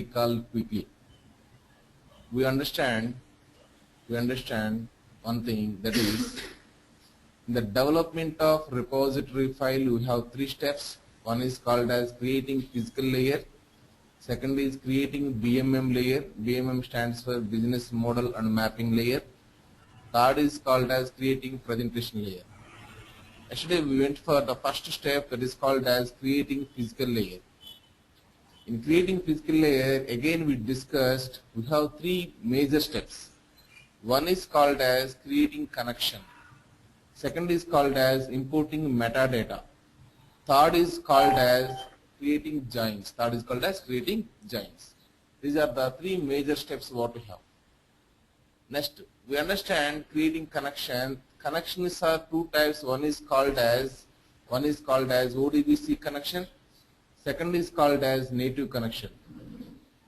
call quickly. We understand one thing, that is, in the development of repository file we have three steps. One is called as creating physical layer. Second is creating BMM layer. BMM stands for business model and mapping layer. Third is called as creating presentation layer. Yesterday we went for the first step, that is called as creating physical layer. In creating physical layer, again we discussed, we have three major steps. One is called as creating connection. Second is called as importing metadata. Third is called as creating joins. These are the three major steps what we have. Next, we understand creating connection. Connections are two types. One is called as ODBC connection. Second is called as native connection.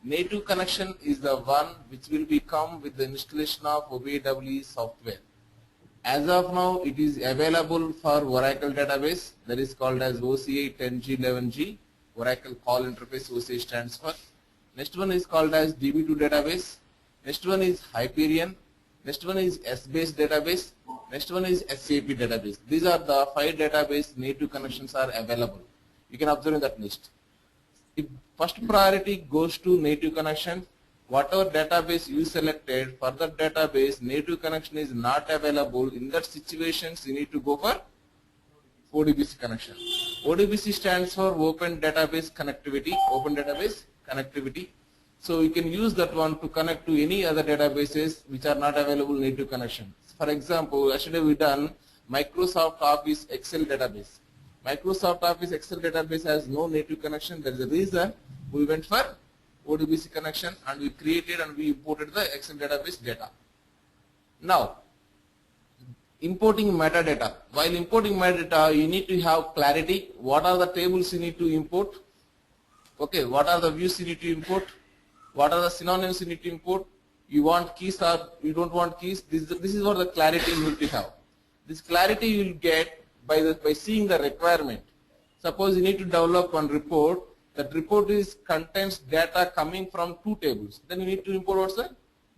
Native connection is the one which will become with the installation of OBIEE software. As of now, it is available for Oracle database, that is called as OCA 10G 11G. Oracle Call Interface OCA stands for. Next one is called as DB2 database. Next one is Hyperion. Next one is S-based database. Next one is SAP database. These are the 5 database native connections are available. You can observe in that list. If first priority goes to native connection, whatever database you selected, for that database native connection is not available. In that situations, you need to go for ODBC connection. ODBC stands for Open Database Connectivity. So you can use that one to connect to any other databases which are not available native connection. For example, yesterday we done Microsoft Office Excel database. Microsoft Office Excel database has no native connection. There is a reason we went for ODBC connection and we created and we imported the Excel database data. Now, importing metadata. While importing metadata, you need to have clarity. What are the tables you need to import? Okay, what are the views you need to import? What are the synonyms you need to import? You want keys or you don't want keys? This is what the clarity you need to have. This clarity you will get by seeing the requirement. Suppose you need to develop one report. That report contains data coming from 2 tables. Then you need to import what's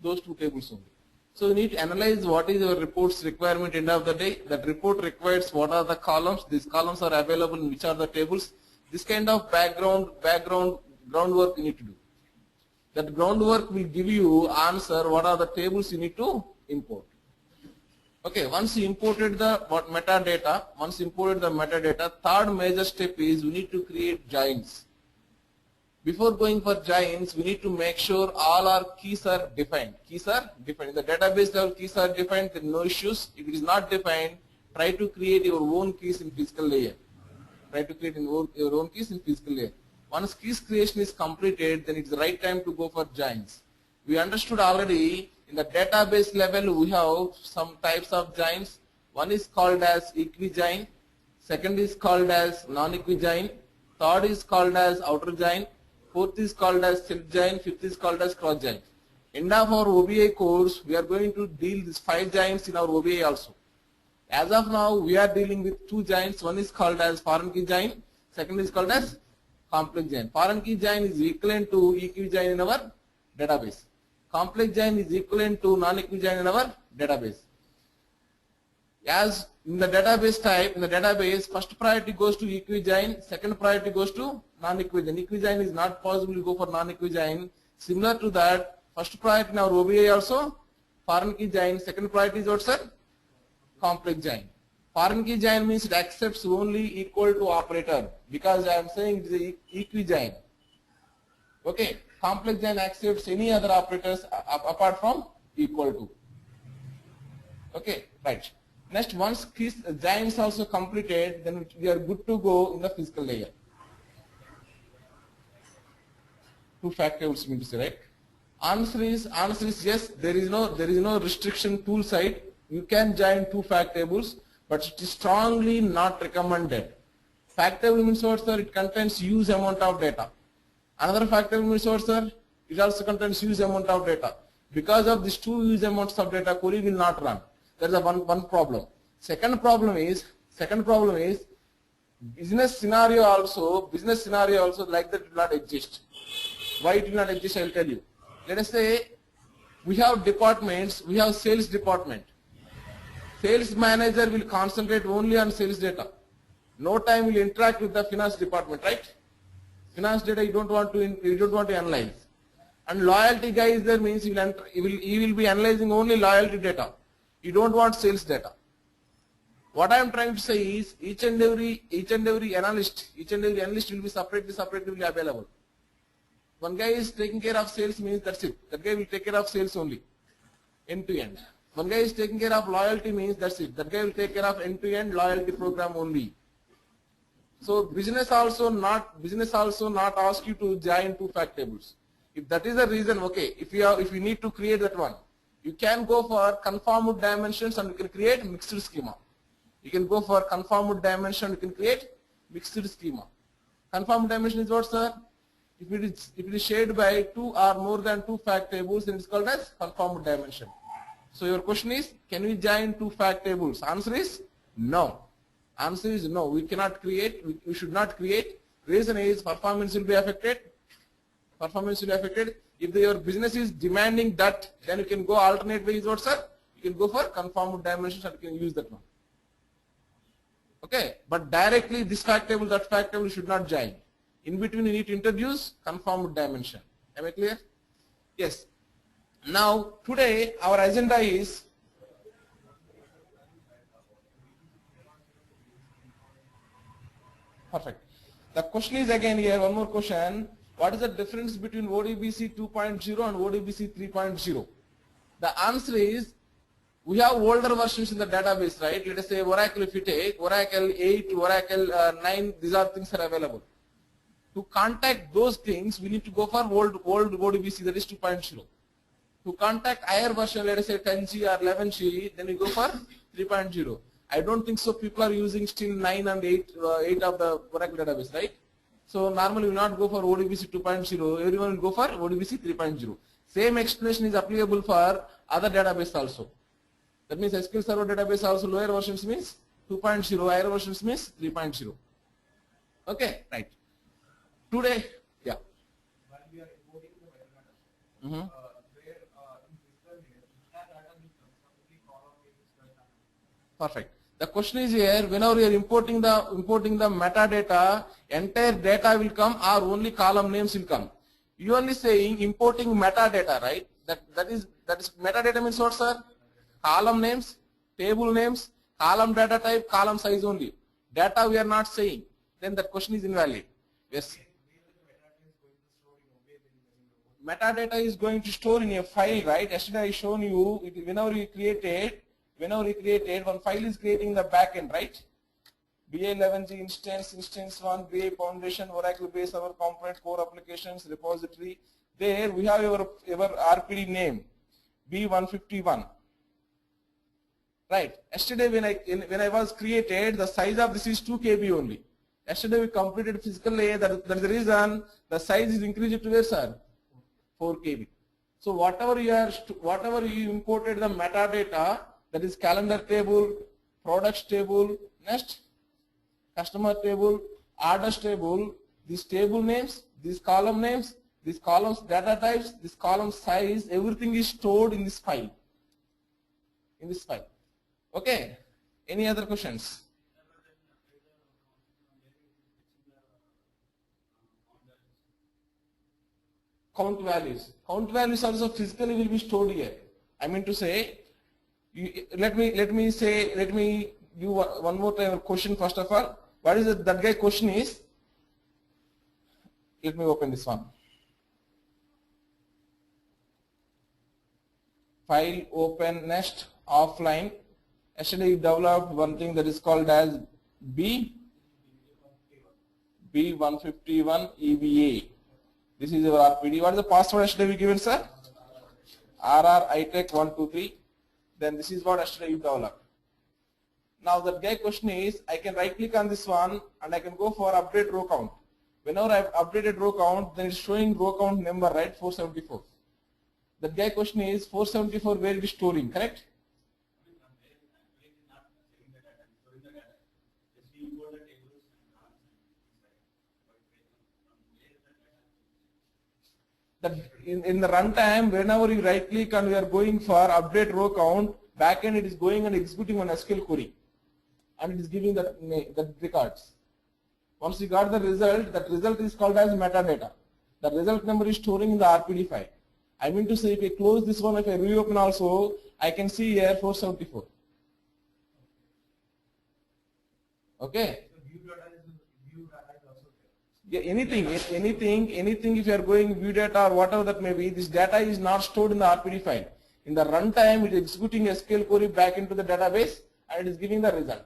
those 2 tables only. So you need to analyze what is your report's requirement end of the day. That report requires what are the columns. These columns are available in which are the tables. This kind of groundwork you need to do. That groundwork will give you answer what are the tables you need to import. Okay, once you imported the metadata, third major step is we need to create joins. Before going for joins, we need to make sure all our keys are defined. In the database level, keys are defined, there are no issues. If it is not defined, try to create your own keys in physical layer. Once keys creation is completed, then it's the right time to go for joins. We understood already in the database level we have some types of joins. One is called as equi-join, second is called as non-equi-join, third is called as outer join, fourth is called as self-join, fifth is called as cross-join. End of our OBIEE course, we are going to deal these 5 joins in our OBIEE also. As of now, we are dealing with 2 joins. One is called as foreign key join, second is called as complex join. Foreign key join is equivalent to equi-join in our database. Complex join is equivalent to non-equi-join in our database. As in the database type, first priority goes to equi-join, second priority goes to non-equi-join. Equi-join is not possible to go for non-equi-join. Similar to that, first priority in our OBIEE also, foreign key join, second priority is what, sir? Complex join. Foreign key join means it accepts only equal to operator, because I am saying it is equi-join. Okay, complex join accepts any other operators apart from equal to. Okay, right. Next, once keys joins also completed, then we are good to go in the physical layer. 2 fact tables mean to say, right? Answer is yes. There is no restriction tool side. You can join 2 fact tables, but it is strongly not recommended. Fact table means what, sir? It contains huge amount of data. Another fact table means what, sir? It also contains huge amount of data. Because of these 2 huge amounts of data, query will not run. That's the one problem. Second problem is business scenario also like that will not exist. Why it will not exist, I will tell you. Let us say we have departments, we have sales department. Sales manager will concentrate only on sales data. No time will interact with the finance department, right? Finance data you don't want to analyze. And loyalty guy is there means he will be analyzing only loyalty data. You don't want sales data. What I am trying to say is each and every analyst will be separately available. One guy is taking care of sales means that's it. That guy will take care of sales only, end to end. One guy is taking care of loyalty means that's it. That guy will take care of end to end loyalty program only. So business also not ask you to join two fact tables. If that is the reason, okay, if you need to create that one, you can go for conformed dimensions and you can create mixed schema. You can go for conformed dimension, you can create mixed schema. Conformed dimension is what, sir? If it is shared by two or more than two fact tables, then it is called as conformed dimension. So your question is, can we join two fact tables? Answer is no. Answer is no. We cannot create. We should not create. Reason is performance will be affected. Performance will be affected. If your business is demanding that, then you can go alternate ways. What, sir? You can go for conformed dimensions and you can use that one. Okay, but directly this fact table, that fact table should not join. In between, you need to introduce conformed dimension. Am I clear? Yes. Now, today our agenda is perfect. The question is again here, one more question. What is the difference between ODBC 2.0 and ODBC 3.0? The answer is, we have older versions in the database, right? Let us say Oracle, if you take Oracle 8, Oracle 9, these are things are available. To contact those things, we need to go for old ODBC, that is 2.0. To contact higher version, let us say 10G or 11G, then we go for 3.0. I don't think so people are using still 9 and 8 of the Oracle database, right? So normally we will not go for ODBC 2.0, everyone will go for ODBC 3.0. Same explanation is applicable for other database also. That means SQL Server database also lower versions means 2.0, higher versions means 3.0. Okay, right. Today, yeah. While we are importing the metadata, where in system here, that data will come from the column names. Perfect. The question is here, whenever you are importing the metadata, entire data will come or only column names will come. You only saying importing metadata, right? That is metadata means what, sir? Column names, table names, column data type, column size only. Data we are not saying. Then that question is invalid. Yes. Metadata is going to store in a file, right? Yesterday I shown you, whenever we created, one file is creating the backend, right? BA11G instance 1, BA foundation, Oracle base, our component, core applications, repository. There we have our RPD name, B151. Right. Yesterday when I was created, the size of this is 2 KB only. Yesterday we completed physical layer. That's the reason the size is increased to where, sir? 4 KB. So whatever you imported the metadata, that is calendar table, products table, next customer table, orders table, these table names, these column names, these columns data types, this column size, everything is stored in this file. Okay. Any other questions? Count values. Count values also physically will be stored here. I mean to say, let me give one more time a question first of all. What is that guy question is? Let me open this one. File, open, next, offline. Yesterday we developed one thing that is called as B151 EVA. This is our RPD. What is the password yesterday we given, sir? RR ITEC 123. Then this is what yesterday you developed. Now that guy question is, I can right click on this one and I can go for update row count. Whenever I've updated row count, then it's showing row count number, right? 474. That guy question is 474 where it is storing, correct? That in the runtime, whenever you right click and we are going for update row count, backend it is going and executing one SQL query, and it is giving that records. Once you got the result, that result is called as metadata. The result number is storing in the RPD file. I mean to say, if I close this one, if I reopen also, I can see here 474. Okay. Yeah, anything, if you are going view data or whatever that may be, this data is not stored in the RPD file. In the runtime, it is executing a SQL query back into the database and it is giving the result.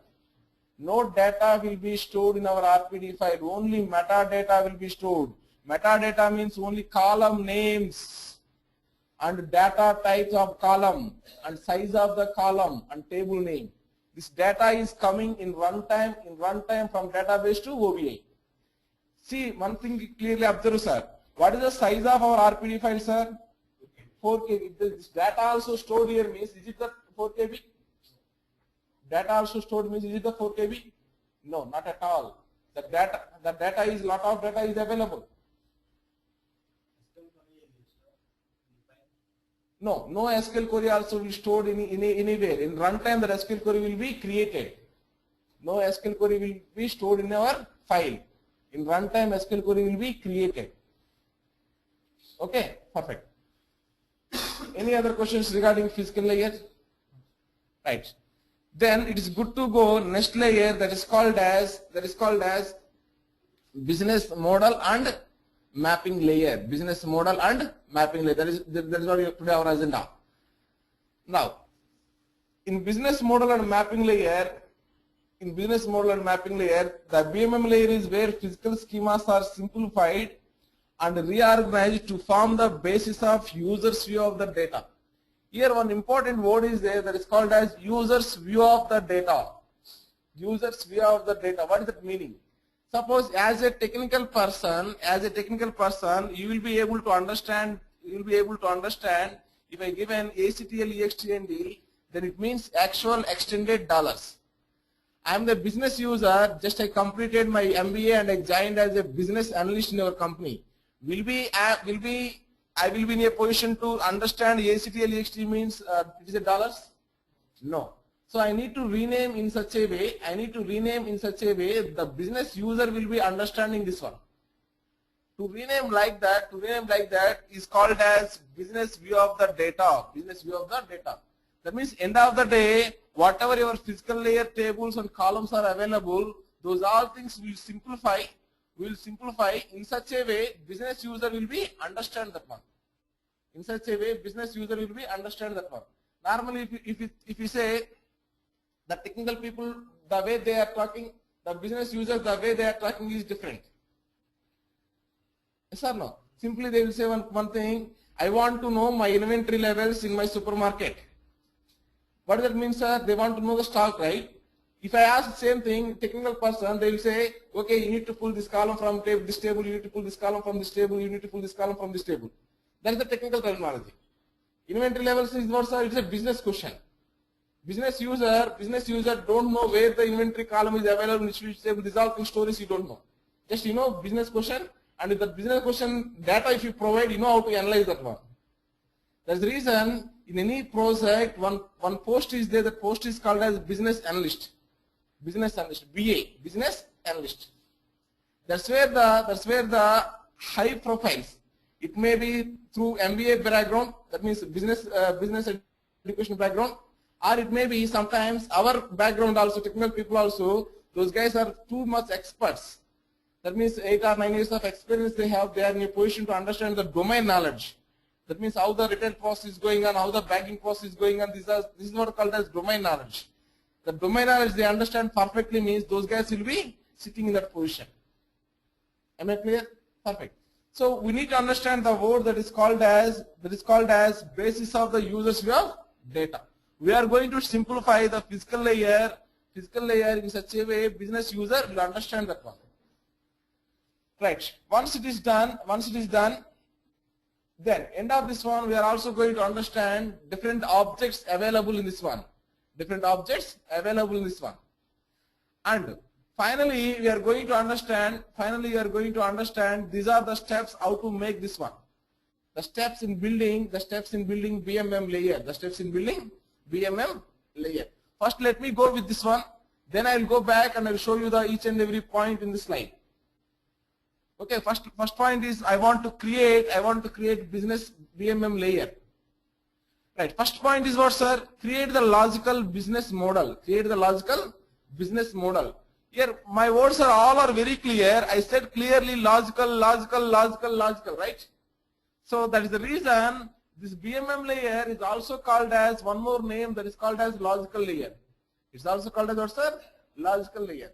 No data will be stored in our RPD file, only metadata will be stored. Metadata means only column names and data types of column and size of the column and table name. This data is coming in runtime from database to OBIEE. See, one thing clearly observe, sir. What is the size of our RPD file, sir? 4 KB. This data also stored here means, is it the 4 KB? Data also stored means, is it the 4 KB? No, not at all. The data is, lot of data is available. No SQL query also will be stored anywhere. In runtime, the SQL query will be created. No SQL query will be stored in our file. In runtime, SQL query will be created. Okay, perfect. Any other questions regarding physical layer? Right. Then it is good to go next layer, that is called as business model and mapping layer. Business model and mapping layer. That is what today our agenda. Now, in business model and mapping layer, the BMM layer is where physical schemas are simplified and reorganized to form the basis of user's view of the data. Here one important word is there, that is called as user's view of the data. User's view of the data. What is that meaning? Suppose as a technical person, you will be able to understand if I give an ACTL EXTND, then it means actual extended dollars. I am the business user, just I completed my MBA and I joined as a business analyst in our company. I will be in a position to understand ACTL EXT means it is a dollars? No. So I need to rename in such a way, the business user will be understanding this one. To rename like that is called as business view of the data. That means end of the day, whatever your physical layer tables and columns are available, those all things will simplify in such a way business user will be understand that one. Normally if you say the technical people, the way they are talking, the business users, the way they are talking is different. Yes or no? Simply they will say one thing, I want to know my inventory levels in my supermarket. What does that mean, sir? They want to know the stock, right? If I ask the same thing, technical person, they will say, okay, you need to pull this column from this table, you need to pull this column from this table, you need to pull this column from this table. That is the technical terminology. Inventory levels is what, sir? It's a business question. Business user don't know where the inventory column is available, which table, these all things stories you don't know. Just business question, and with the business question data if you provide, you know how to analyze that one. That's the reason in any project one post is there, that post is called as business analyst, BA, business analyst. That's where the high profiles, it may be through MBA background, that means business education background, or it may be sometimes our background also, technical people also, those guys are too much experts. That means 8 or 9 years of experience they have, they are in a position to understand the domain knowledge. That means how the retail process is going on, how the banking process is going on. This is what called as domain knowledge. The domain knowledge they understand perfectly means those guys will be sitting in that position. Am I clear? Perfect. So we need to understand the word that is called as basis of the user's view of data. We are going to simplify the physical layer in such a way business user will understand that one. Right. Once it is done, then end of this one we are also going to understand different objects available in this one. And finally we are going to understand these are the steps how to make this one. the steps in building BMM layer, the steps in building BMM layer. First let me go with this one, then I will go back and I will show you the each and every point in the slide. Okay, first point is I want to create business BMM layer. Right, first point is what, sir? Create the logical business model. Create the logical business model. Here my words are very clear. I said clearly logical, right? So that is the reason this BMM layer is also called as one more name, that is called as logical layer. It's also called as what, sir? Logical layer.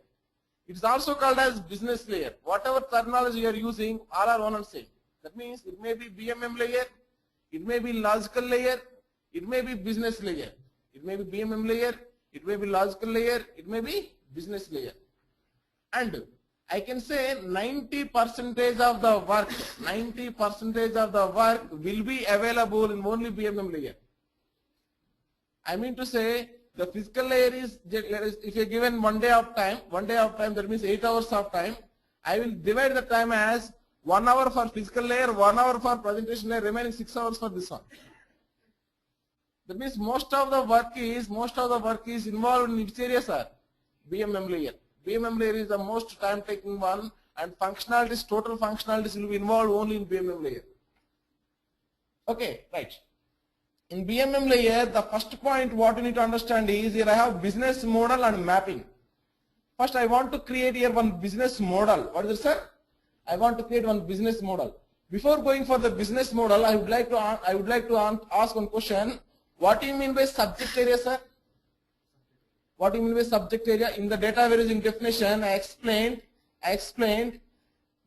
It's also called as business layer. Whatever terminology you are using, all are one and same. That means it may be BMM layer, it may be logical layer, it may be business layer. It may be BMM layer, it may be logical layer, it may be business layer. And I can say 90% of the work, 90% of the work will be available in only BMM layer. I mean to say the physical layer is, if you are given 1 day of time, that means 8 hours of time, I will divide the time as 1 hour for physical layer, 1 hour for presentation layer, remaining 6 hours for this one. That means most of the work is involved in which area, sir? BMM layer. BMM layer is the most time taking one, and functionalities, total functionalities will be involved only in BMM layer. Okay, right. In BMM layer, the first point what you need to understand is here I have business model and mapping. First I want to create here one business model. What is it, sir? I want to create one business model. Before going for the business model, I would like to ask one question. What do you mean by subject area, sir? What do you mean by subject area? In the data warehousing definition, I explained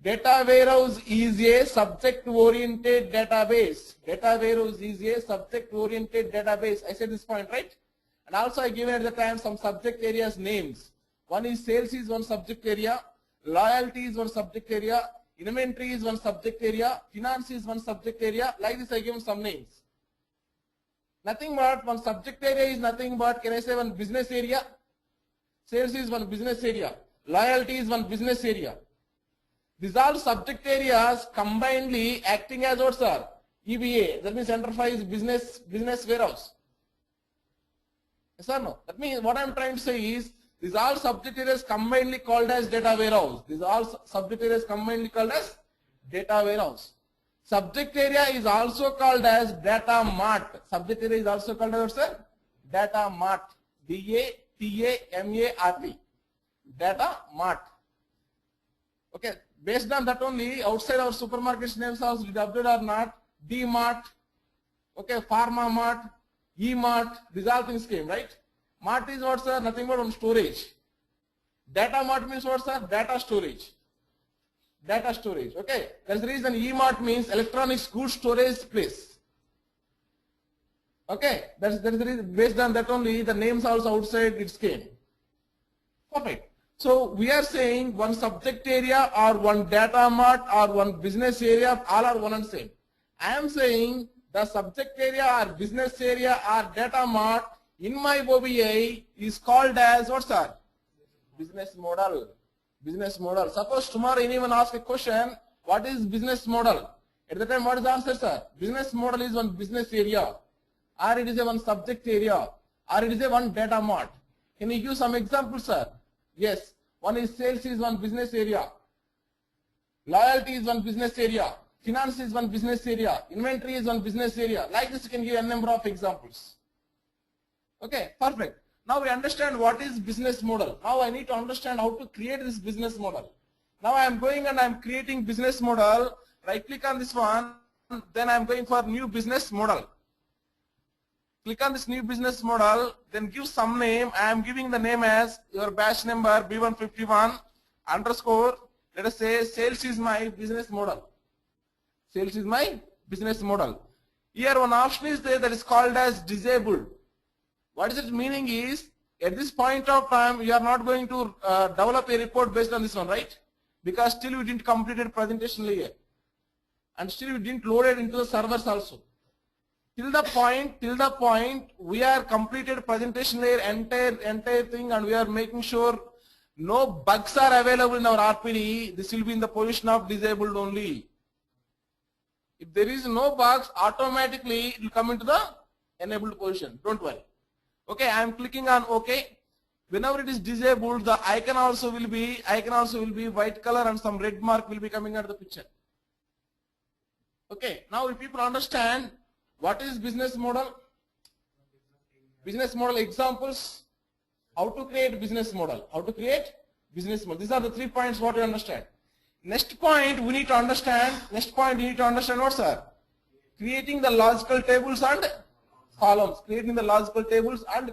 data warehouse is a subject-oriented database. Data warehouse is a subject-oriented database. I said this point, right? And also I given at the time some subject areas names. One is sales is one subject area, loyalty is one subject area, inventory is one subject area, finance is one subject area. Like this I given some names. Nothing but one subject area is nothing but, can I say, one business area? Sales is one business area. Loyalty is one business area. These are subject areas combinedly acting as what, sir? EBA. That means enterprise business warehouse. Yes or no? That means what I am trying to say is these are subject areas combinedly called as data warehouse. These are subject areas combinedly called as data warehouse. Subject area is also called as data mart. Subject area is also called as what, sir? Data mart. D-A-T-A-M-A-R-T. Data mart. Okay. Based on that only, outside our supermarkets names also did update or not, D-mart, okay, Pharma mart, E-mart, these all things came, right? Mart is what, sir? Nothing but on storage. Data mart means what, sir? Data storage. Data storage, okay. That's the reason E-mart means electronics goods storage place. Okay, that's the reason. Based on that only, the names also outside it came. Perfect. So we are saying one subject area or one data mart or one business area, all are one and same. I am saying the subject area or business area or data mart in my OBIEE is called as what, sir? Business model. Business model. Suppose tomorrow anyone asks a question, what is business model? At the time, what is the answer, sir? Business model is one business area, or it is a one subject area, or it is a one data mart. Can you give some examples, sir? Yes. One is sales is one business area. Loyalty is one business area. Finance is one business area. Inventory is one business area. Like this, you can give a number of examples. Okay, perfect. Now we understand what is business model. Now I need to understand how to create this business model. Now I am going and I am creating business model. Right click on this one. Then I am going for new business model. Click on this new business model. Then give some name. I am giving the name as your batch number B151 underscore. Let us say sales is my business model. Sales is my business model. Here one option is there that is called as disabled. What is it meaning is, at this point of time, you are not going to develop a report based on this one, right? Because still you didn't complete a presentation layer. And still you didn't load it into the servers also. Till the point we are completed presentation layer, entire thing, and we are making sure no bugs are available in our RPD. This will be in the position of disabled only. If there is no box, automatically it will come into the enabled position. Don't worry. Okay, I am clicking on OK. Whenever it is disabled, the icon also will be white color and some red mark will be coming out of the picture. Okay, now if people understand what is business model, examples, how to create business model, These are the 3 points what you understand. Next point we need to understand, what, sir? Creating the logical tables and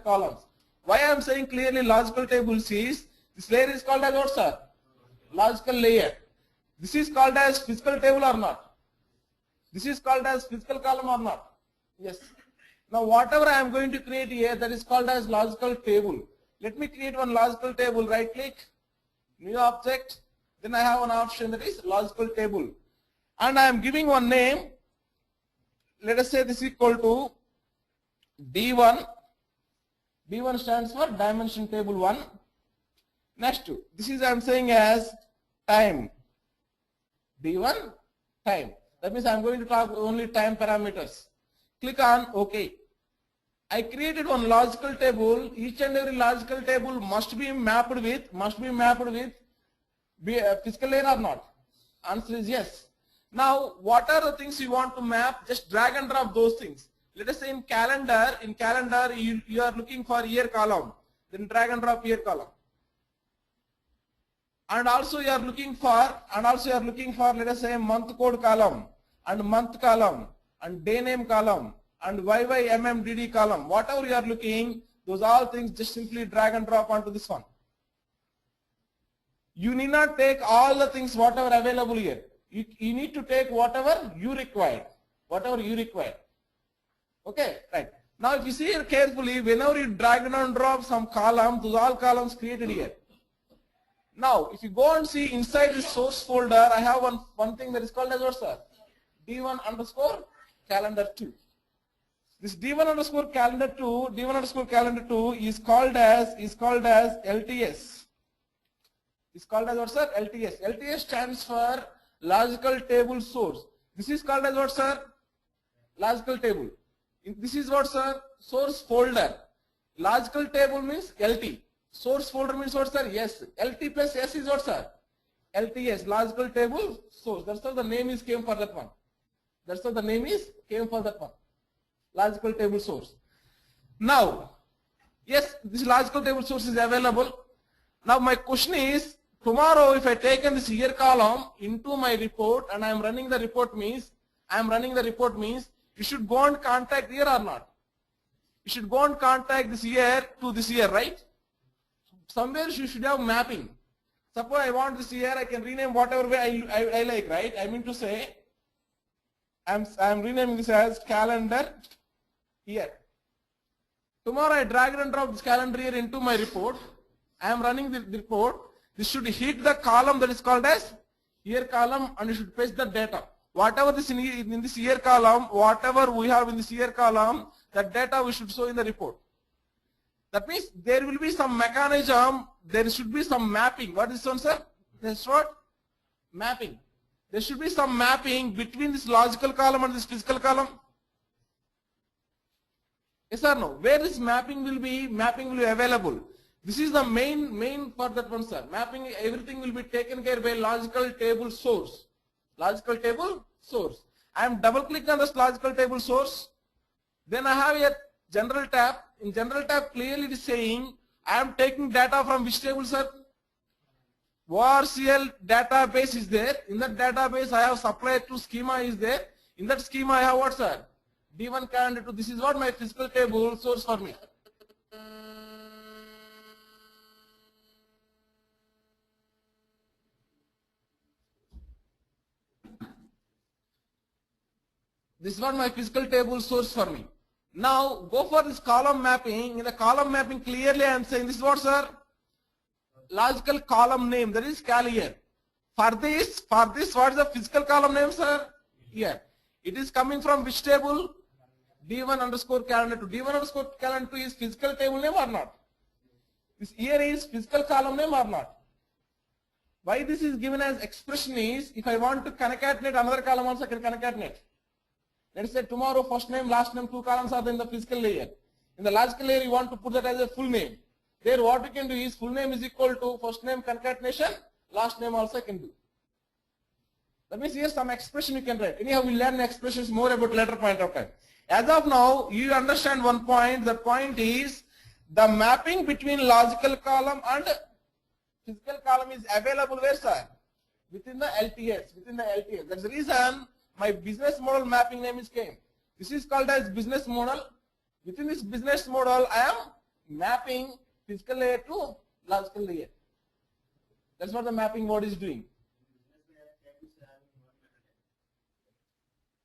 columns. Why I am saying clearly logical tables is, this layer is called as what, sir? Logical layer. This is called as physical table or not? This is called as physical column or not? Yes. Now whatever I am going to create here, that is called as logical table. Let me create one logical table. Right click, new object. Then I have an option that is logical table. And I am giving one name. Let us say this is equal to D1. D1 stands for dimension table 1. Next, this is I am saying as time. D1 time. That means I am going to talk only time parameters. Click on OK. I created one logical table. Each and every logical table must be mapped with physical layer or not? Answer is yes. Now, what are the things you want to map? Just drag and drop those things. Let us say in calendar, you are looking for year column. Then drag and drop year column. And also you are looking for, let us say month code column and day name column and YYMMDD column. Whatever you are looking, those all things just simply drag and drop onto this one. You need not take all the things whatever available here. You need to take whatever you require. Okay, right. Now if you see here carefully, whenever you drag and drop some column, those all columns created here. Now if you go and see inside this source folder, I have one thing that is called as what, sir? D1 underscore calendar 2. This D1 underscore calendar 2 is called as LTS. Is called as what, sir? LTS. LTS stands for logical table source. This is called as what, sir? Logical table. This is what, sir? Source folder. Logical table means LT. Source folder means what, sir? Yes. LT plus S is what, sir? LTS. Logical table source. That's how the name came for that one. Logical table source. Now, yes, this logical table source is available. Now my question is, tomorrow if I taken this year column into my report and I am running the report means, you should go and contact year or not? You should go and contact this year to this year, right? Somewhere you should have mapping. Suppose I want this year, I can rename whatever way I like, right? I mean to say, I'm renaming this as calendar year. Tomorrow I drag and drop this calendar year into my report. I am running the report. This should hit the column that is called as year column and you should paste the data. Whatever this in this year column, whatever we have in this year column, that data we should show in the report. That means there will be some mechanism, there should be some mapping. What is this one, sir? That's what? Mapping. There should be some mapping between this logical column and this physical column. Yes or no? Where this mapping will be available. This is the main for that one, sir. Mapping, everything will be taken care by logical table source. Logical table source. I am double click on this logical table source. Then I have a general tab. In general tab clearly it is saying I am taking data from which table, sir? ORCL database is there. In that database I have supply to schema is there. In that schema I have what, sir? D1 calendar 2. This is what my physical table source for me. This is what my physical table source for me. Now go for this column mapping. In the column mapping clearly I am saying this is what, sir? Logical column name, that is cal year. For this what is the physical column name, sir? Here. It is coming from which table? D1 underscore calendar 2. D1 underscore calendar 2 is physical table name or not? This year is physical column name or not? Why this is given as expression is, if I want to concatenate another column also I can concatenate. Let's say tomorrow first name, last name, two columns are in the physical layer. In the logical layer, you want to put that as a full name. There what we can do is full name is equal to first name concatenation, last name also I can do. That means here some expression you can write. Anyhow, we'll learn expressions more about later point of time. As of now, you understand one point. The point is the mapping between logical column and physical column is available where, sir? Within the LTS. Within the LTS. That's the reason my business model mapping name is came. This is called as business model. Within this business model, I am mapping physical layer to logical layer. That's what the mapping word is doing.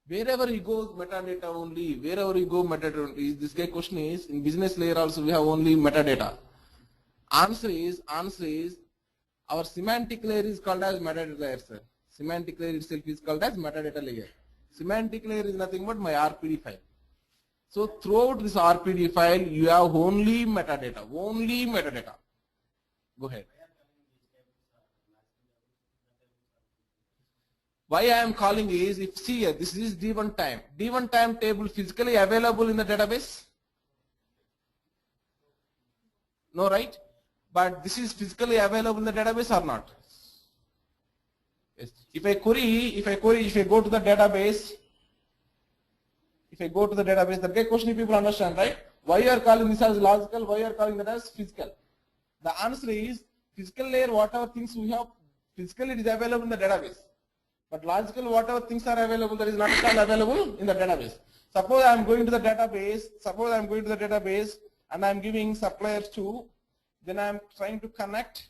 Wherever you go, metadata only. Wherever you go, metadata only. This guy question is, in business layer also we have only metadata. Answer is, our semantic layer is called as metadata layer, sir. Semantic layer itself is called as metadata layer. Semantic layer is nothing but my RPD file. So throughout this RPD file, you have only metadata. Only metadata. Go ahead. Why I am calling is, if see here, this is D1 time. D1 time table physically available in the database? No, right? But this is physically available in the database or not? Yes. If I go to the database, the big question people understand, right? Why you are calling this as logical? Why you are calling that as physical? The answer is, physical layer, whatever things we have, physically it is available in the database. But logical, whatever things are available, that is not all available in the database. Suppose I am going to the database, and I am giving supplier 2, then I am trying to connect.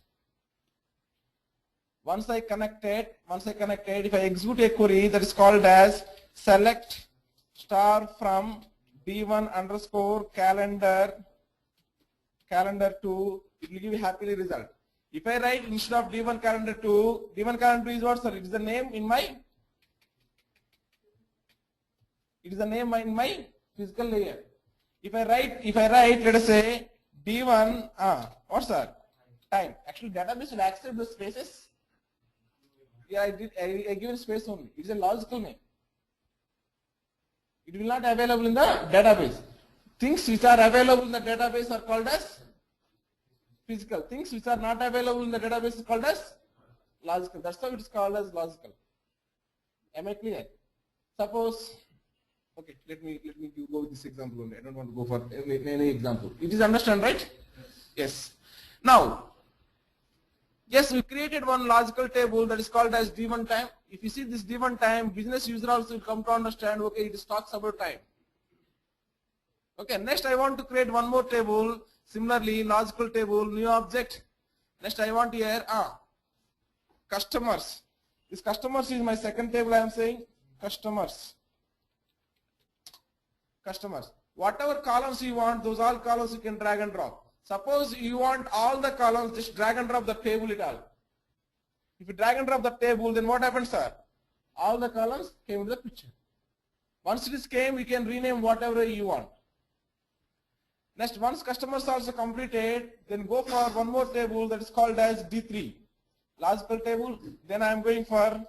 Once I connected, if I execute a query that is called as select star from D1 underscore calendar 2, it will give you happily result. If I write instead of D1 calendar 2, D1 calendar 2 is what, sir? It is the name in my physical layer. If I write, let us say D1, what's that? Time. Actually, database will accept the spaces. Yeah, I given space only. It is a logical name. It will not available in the database. Things which are available in the database are called as physical. Things which are not available in the database is called as logical. That's how it is called as logical. Am I clear? Suppose, okay, let me go with this example only. I don't want to go for any example. It is understand, right? Yes. Now, yes, we created one logical table that is called as D1 time. If you see this D1 time, business user also will come to understand, okay, it talks about time. Okay, next I want to create one more table. Similarly, logical table, new object. Next I want here, customers. This customers is my second table I am saying, customers. Whatever columns you want, those all columns you can drag and drop. Suppose you want all the columns, just drag and drop the table it all. If you drag and drop the table, then what happens, sir? All the columns came into the picture. Once this came, you can rename whatever you want. Next, once customers also completed, then go for one more table that is called as D3. Logical table, then I am going for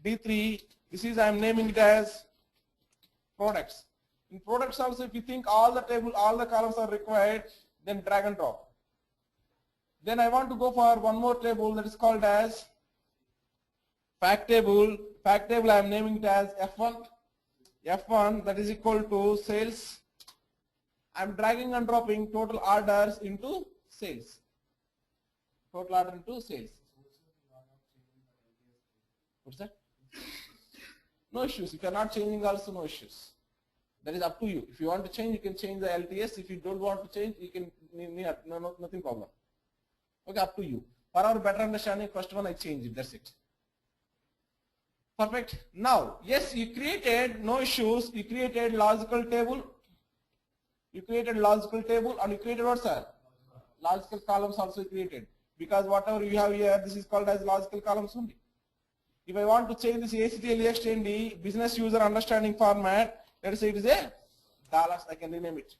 D3. This is, I am naming it as products. In products also, if you think all the columns are required, then drag and drop. Then I want to go for one more table that is called as fact table. Fact table I am naming it as F1. F1 that is equal to sales. I am dragging and dropping total orders into sales. Total order into sales. What's that? No issues. If you are not changing also, no issues. That is up to you. If you want to change, you can change the LTS. If you don't want to change, you can, nothing problem. Okay, up to you. For our better understanding, first one I change it, that's it. Perfect. Now, yes, you created, no issues, you created logical table. You created logical table and you created what, sir? Logical columns also created. Because whatever you have here, this is called as logical columns only. If I want to change this ACTL EXTND business user understanding format, let us say it is a dollars, I can rename it.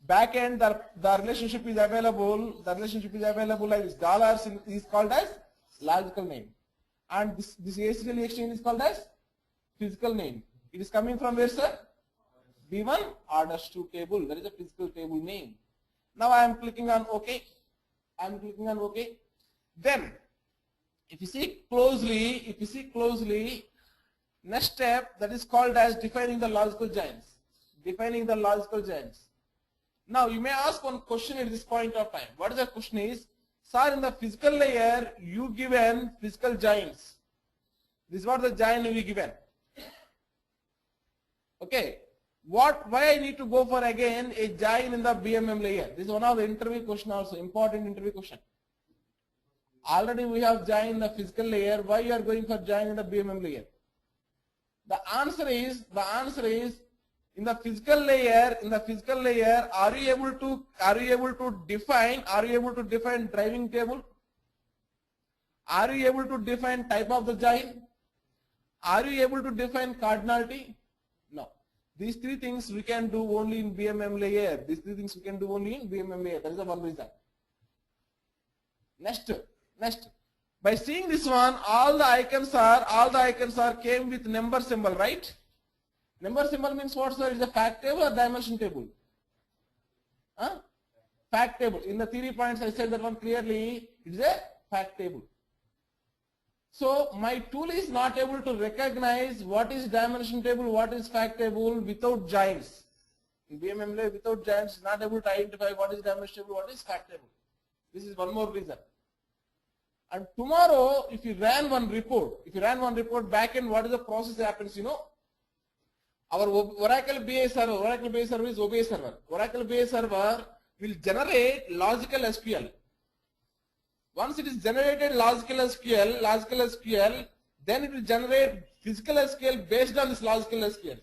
Backend, the relationship is available. The relationship is available like this. Dollars is called as logical name. And this ACTL EXTND is called as physical name. It is coming from where, sir? B1 orders to table. That is a physical table name. Now I am clicking on OK. I am clicking on OK. Then, if you see closely, next step that is called as defining the logical joins. Defining the logical joins. Now you may ask one question at this point of time. What is the question is, sir, in the physical layer you given physical joins. This is what the join we given. Okay. Why I need to go for again a join in the BMM layer? This is one of the interview question also, important interview question. Already we have join in the physical layer. Why you are going for join in the BMM layer? The answer is in the physical layer. Are you able to define driving table? Are you able to define type of the join? Are you able to define cardinality? No. These three things we can do only in BMM layer. That is the one reason. Next. By seeing this one, all the icons are came with number symbol, right? Number symbol means what, sir? Is a fact table or dimension table? Fact table. In the theory points, I said that one clearly. It is a fact table. So my tool is not able to recognize what is dimension table, what is fact table without joins. In BMM layer, without joins, is not able to identify what is dimension table, what is fact table. This is one more reason. And tomorrow, if you ran one report backend, what is the process happens? You know, our Oracle BA server, is OBIEE server. Oracle BA server will generate logical SQL. Once it is generated logical SQL, then it will generate physical SQL based on this logical SQL.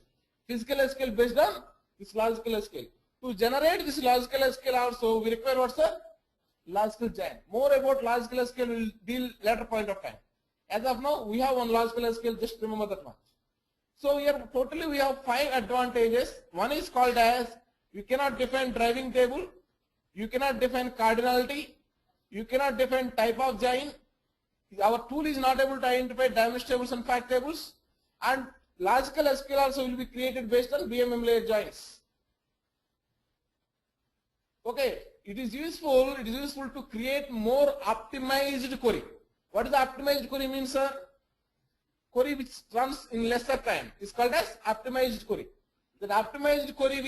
Physical SQL based on this logical SQL. To generate this logical SQL also, we require what, sir? Logical join. More about logical SQL will deal later point of time. As of now, we have one logical SQL, just remember that much. So here totally we have 5 advantages. One is called as, you cannot define driving table, you cannot define cardinality, you cannot define type of join. Our tool is not able to identify dimension tables and fact tables, and logical SQL also will be created based on BMM layer joins. Okay, it is useful to create more optimized query. What is the optimized query mean, sir? Query which runs in lesser time is called as optimized query. That optimized query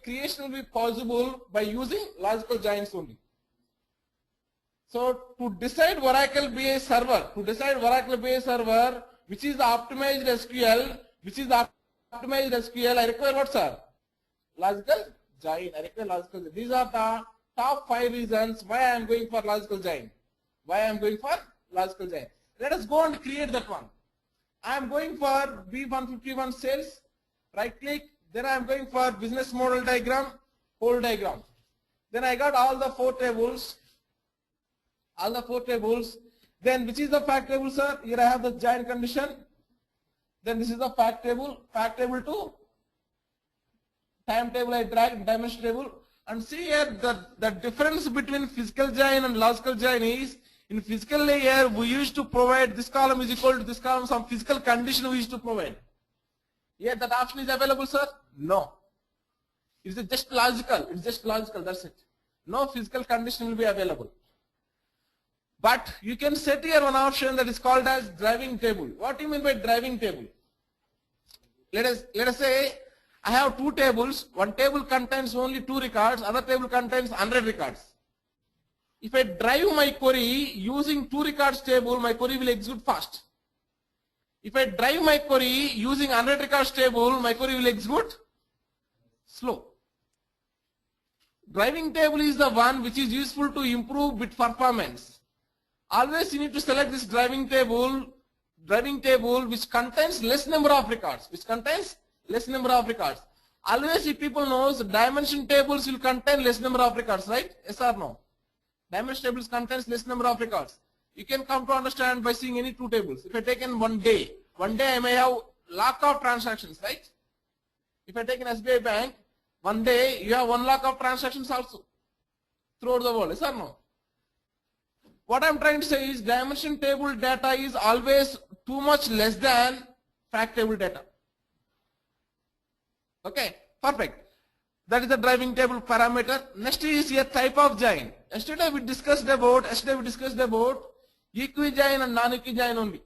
creation will be possible by using logical joins only. So to decide Oracle BA server, which is the optimized SQL, I require what, sir? Logical join. These are the top 5 reasons why I am going for logical join. Let us go and create that one. I am going for B151 sales. Right click. Then I am going for business model diagram, whole diagram. Then I got all the 4 tables. Then which is the fact table, sir? Here I have the join condition. Then this is the fact table. Fact table to time table I drag, dimension table. And see here the difference between physical join and logical join is, in physical layer we used to provide this column is equal to this column, some physical condition we used to provide. Here that option is available, sir? No. It is just logical. That's it. No physical condition will be available. But you can set here one option that is called as driving table. What do you mean by driving table? Let us say I have 2 tables. One table contains only 2 records. Other table contains 100 records. If I drive my query using 2 records table, my query will execute fast. If I drive my query using 100 records table, my query will execute slow. Driving table is the one which is useful to improve bit performance. Always you need to select this driving table which contains less number of records. Always if people knows dimension tables will contain less number of records, right? Yes or no? Dimension tables contains less number of records. You can come to understand by seeing any 2 tables. If I take in one day I may have lakh of transactions, right? If I take an SBI bank, one day you have 1 lakh of transactions also throughout the world, yes or no? What I am trying to say is dimension table data is always too much less than fact table data. Okay, perfect. That is the driving table parameter. Next is a type of join. Yesterday we discussed about equi-join and non-equi-join only.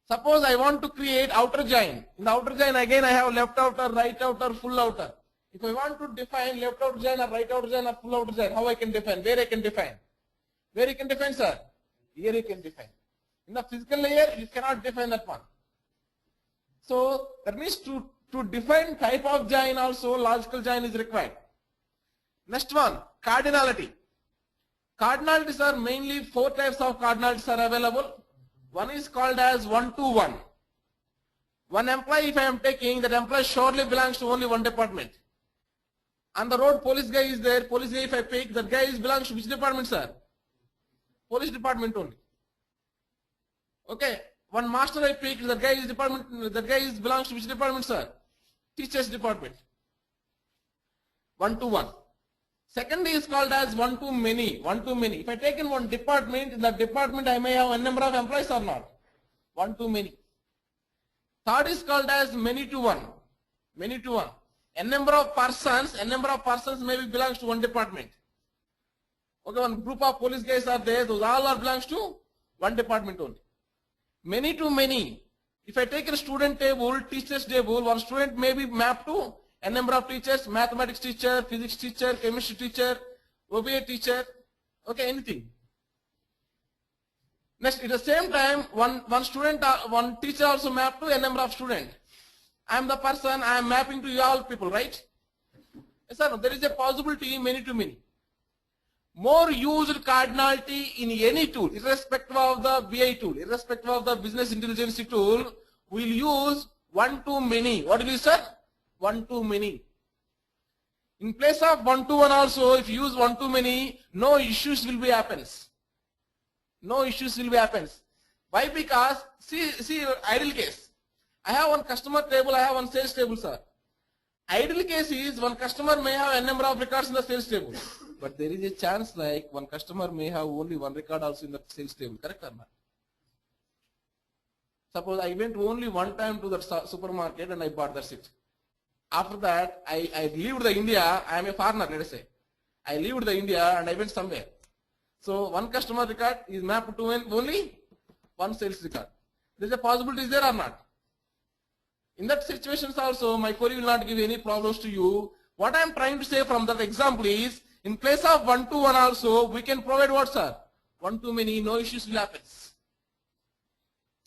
Suppose I want to create outer join. In the outer join again I have left outer, right outer, full outer. If I want to define left outer join or right outer join or full outer join, how I can define? Where I can define? Where you can define, sir? Here you can define. In the physical layer you cannot define that one. So that means to define type of join also logical join is required. Next one, cardinality. Cardinalities are mainly 4 types of cardinalities are available. One is called as 1-to-1. One employee, if I am taking, that employee surely belongs to only one department. On the road, police guy is there. Police guy, if I pick, that guy belongs to which department, sir? Police department only. Okay. One master I pick, that guy is department. That guy belongs to which department, sir? Teachers department. 1-to-1. Second is called as 1-to-many. 1-to-many. If I take in one department, in that department I may have a number of employees or not. 1-to-many. Third is called as many-to-one. Many-to-one. A number of persons maybe belongs to one department. Okay, one group of police guys are there, those all are belongs to one department only. Many-to-many. If I take a student table, teachers table, one student may be mapped to a number of teachers, mathematics teacher, physics teacher, chemistry teacher, OBIEE teacher, okay, anything. Next, at the same time, one teacher also mapped to a number of students. I am the person, I am mapping to you all people, right? Yes, sir, there is a possibility many-to-many. More used cardinality in any tool, irrespective of the BI tool, irrespective of the business intelligence tool, we will use 1-to-many. What will you say? 1-to-many. In place of 1-to-1 also, if you use 1-to-many, no issues will be happens. No issues will be happens. Why? Because, see ideal case. I have one customer table, I have one sales table, sir. Ideal case is one customer may have a number of records in the sales table. But there is a chance like one customer may have only one record also in the sales table. Correct or not? Suppose I went only one time to the supermarket and I bought that shit. After that, I leave the India, I am a foreigner, let us say. I leave the India and I went somewhere. So one customer record is mapped to only one sales record. There is a possibility is there or not? In that situations also, my query will not give any problems to you. What I am trying to say from that example is, in place of 1-to-1 also, we can provide what, sir? 1-to-many, no issues will happen.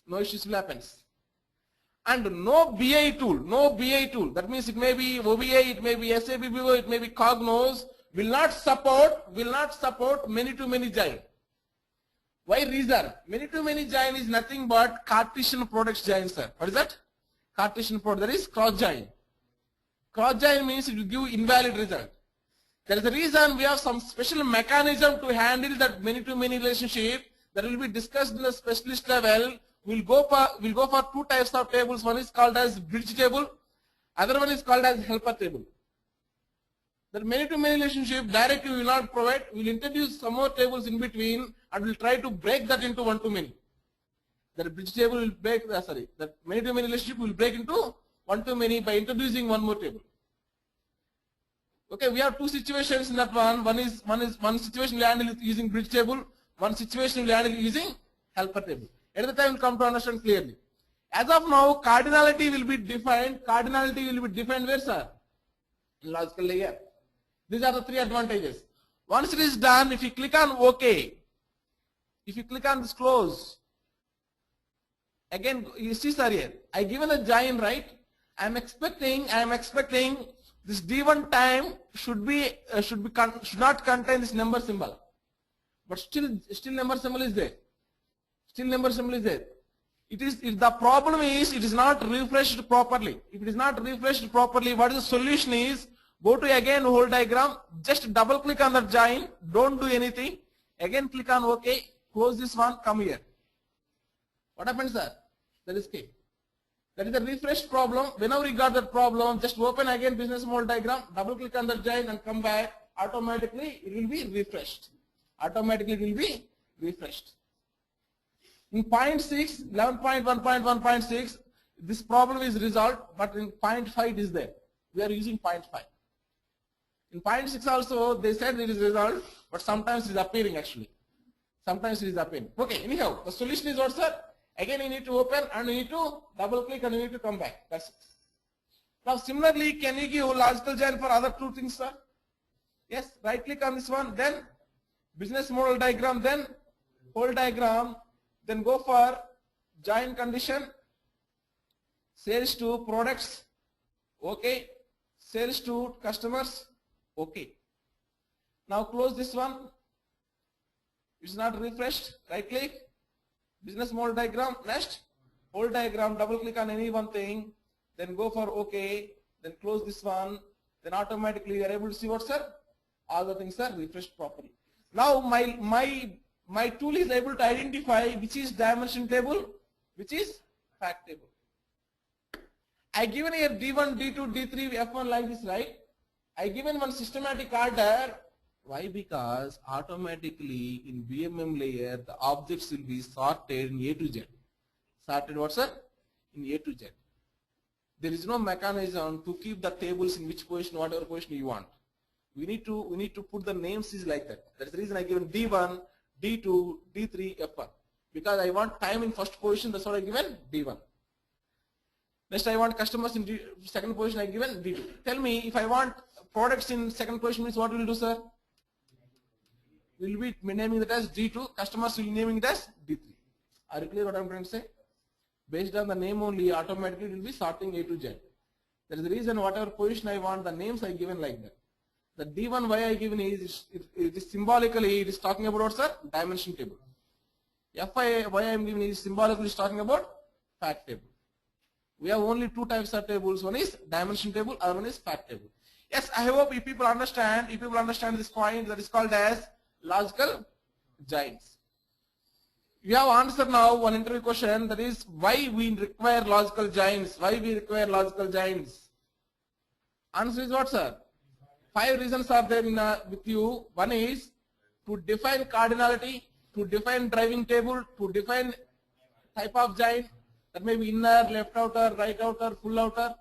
No issues will happen. And no BI tool, that means it may be OBIEE, it may be SABBO, it may be Cognos, will not support many-to-many join. Why reason? Many-to-many join is nothing but Cartesian products join, sir. What is that? Cartesian product, that is cross join. Cross join means it will give invalid result. There is a reason we have some special mechanism to handle that many-to-many relationship that will be discussed in the specialist level. We'll go for 2 types of tables. One is called as bridge table, other one is called as helper table. That many-to-many relationship directly we will not provide. We will introduce some more tables in between and we'll try to break that into 1-to-many. That bridge table will break, that many-to-many relationship will break into 1-to-many by introducing one more table. Okay, we have 2 situations in that one. One situation we handle using bridge table, one situation we handle using helper table. At the time we'll come to understand clearly. As of now, cardinality will be defined. Cardinality will be defined where, sir? In logical layer. These are the 3 advantages. Once it is done, if you click on OK, if you click on this close, again you see, sir, here I given a join, right? I am expecting this D1 time should not contain this number symbol, but still number symbol is there. Still number symbol is there. The problem is it is not refreshed properly. If it is not refreshed properly, what is the solution is? Go to again whole diagram. Just double click on the join. Don't do anything. Again click on OK. Close this one. Come here. What happens, sir? That is key. That is the refresh problem. Whenever you got that problem, just open again business model diagram, double click on the join and come back. Automatically it will be refreshed. Automatically it will be refreshed. In 0.6, 11.1.1.6, this problem is resolved, but in 0.5 it is there. we are using 0.5. In 0.6 also, they said it is resolved, but sometimes it is appearing actually. Sometimes it is appearing. Okay, anyhow, the solution is what, sir? Again, you need to open and you need to double click and you need to come back. That's it. Now, similarly, can you give logical join for other two things, sir? Yes, right click on this one, then business model diagram, then whole diagram, then go for join condition, sales to products, okay, sales to customers, okay. Now close this one, it's not refreshed, right click, business model diagram, next, whole diagram, double click on any one thing, then go for okay, then close this one, then automatically you are able to see what, sir? All the things are refreshed properly. Now my tool is able to identify which is dimension table, which is fact table. I given here D1, D2, D3, F1 like this, right? I given one systematic order. Why? Because automatically in BMM layer the objects will be sorted in A to Z. Sorted what, sir? In A to Z. There is no mechanism to keep the tables in which position, whatever position you want. We need to put the names is like that. That's the reason I given D1, D2, D3, F1. Because I want time in first position, that's what I given D1. Next I want customers in second position, I given D2. Tell me, if I want products in second position means what will do, sir? We will be naming that as D2, customers will be naming it as D3. Are you clear what I am trying to say? Based on the name only, automatically it will be sorting A to Z. That is the reason whatever position I want, the names I given like that. The D1 why I given is, it is symbolically, it is talking about what, sir? Dimension table. Fi why I am giving is symbolically talking about fact table. We have only two types of tables. One is dimension table, other one is fact table. Yes, I hope if people understand this point, that is called as logical joins. You have answered now one interview question, that is why we require logical joins. Why we require logical joins? Answer is what, sir? 5 reasons are there in, with you. One is to define cardinality, to define driving table, to define type of join, that may be inner, left outer, right outer, full outer.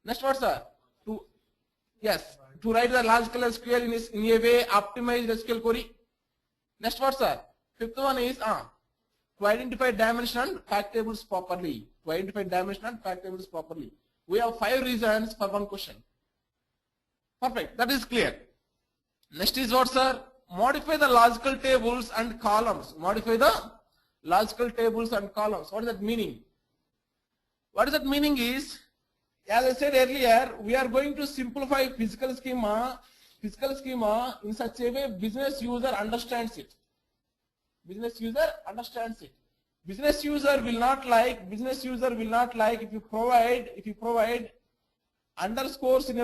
Next what, sir? To write the logical SQL in a way, optimize the SQL query. Next what, sir? Fifth one is to identify dimension and fact tables properly. To identify dimension and fact tables properly. We have 5 reasons for one question. Perfect, that is clear. Next is what, sir? Modify the logical tables and columns. Modify the logical tables and columns. What is that meaning? What is that meaning is, as I said earlier, we are going to simplify physical schema in such a way business user understands it. Business user understands it. Business user will not like if you provide underscores in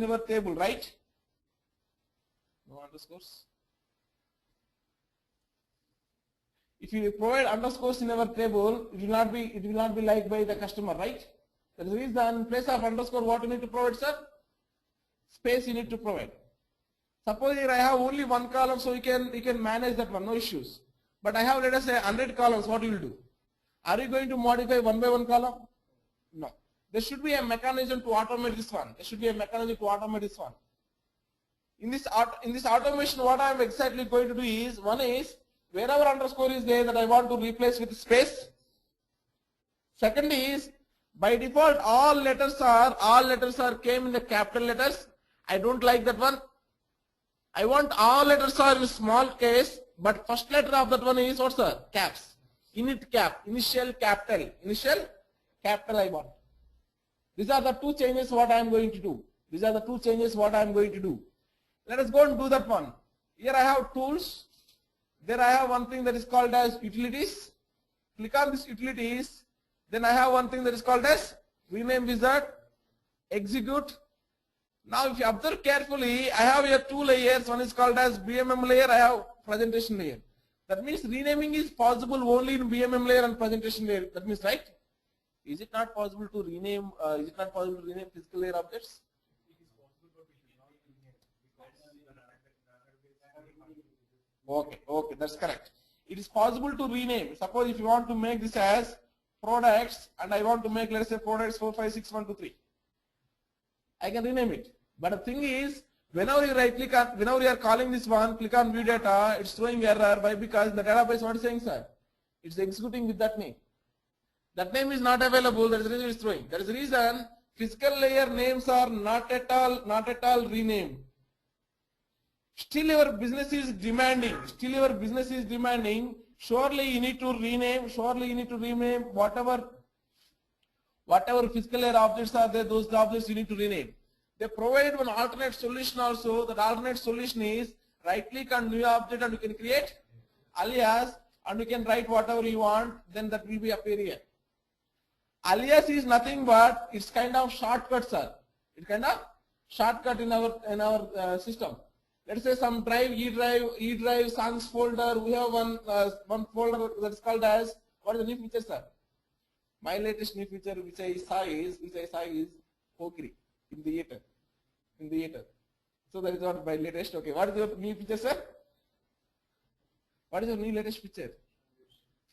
your table, right? No underscores. If you provide underscores in our table, it will not be liked by the customer, right? That is the reason in place of underscore what you need to provide, sir? Space you need to provide. Suppose here I have only one column, so you can manage that one, no issues. But I have, let us say, 100 columns, what you will do? Are you going to modify one by one column? No. There should be a mechanism to automate this one. In this automation, what I am exactly going to do is, one is, wherever underscore is there, that I want to replace with space. Second is, by default, all letters are came in the capital letters. I don't like that one. I want all letters are in small case, but first letter of that one is what, sir? Caps. Init cap, initial capital I want. These are the two changes what I am going to do. Let us go and do that one. Here I have tools. There I have one thing that is called as utilities. Click on this utilities. Then I have one thing that is called as rename wizard. Execute. Now if you observe carefully, I have here 2 layers. One is called as BMM layer. I have presentation layer. That means renaming is possible only in BMM layer and presentation layer. That means, right? Is it not possible to rename? Physical layer objects? Okay, that's correct. It is possible to rename. Suppose if you want to make this as products, and I want to make, let us say, products 4, 5, 6, 1, 2, 3. I can rename it. But the thing is, whenever you right click on, whenever you are calling this one, click on view data, it's throwing error. Why? Because the database what is saying, sir? It's executing with that name. That name is not available. That is the reason it's throwing. That is the reason physical layer names are not at all renamed. Still your business is demanding. Surely you need to rename. Whatever physical layer objects are there, those objects you need to rename. They provide one alternate solution also. That alternate solution is right click on new object and you can create alias and you can write whatever you want. Then that will be appear here. Alias is nothing but it's kind of shortcut, sir. It's kind of shortcut in our system. Let's say some drive, E drive, songs folder. We have one folder that is called as, what is the new feature, sir? My latest new feature which I saw is Pokri in the ether. So that is not my latest. Okay, what is your new feature, sir? What is your new latest feature?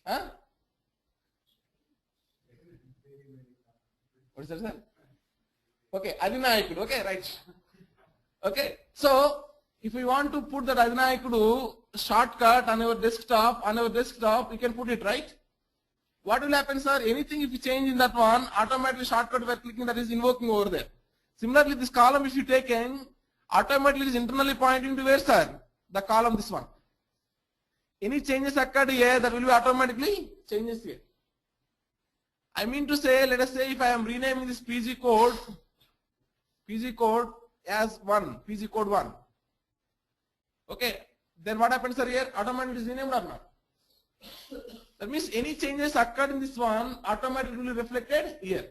Huh? What is that, sir? Okay, Adinayakudu. Okay, right. Okay, so if we want to put that Adinayakudu shortcut on our desktop, you can put it, right? What will happen, sir? Anything if you change in that one, automatically shortcut by clicking that is invoking over there. Similarly, this column if you take in, automatically is internally pointing to where, sir? The column, this one. Any changes occurred here, that will be automatically changes here. I mean to say, let us say if I am renaming this PG code as 1, PG code 1. Okay, then what happens, sir, here? Automatically is renamed or not? That means any changes occurred in this one, automatically will be reflected here.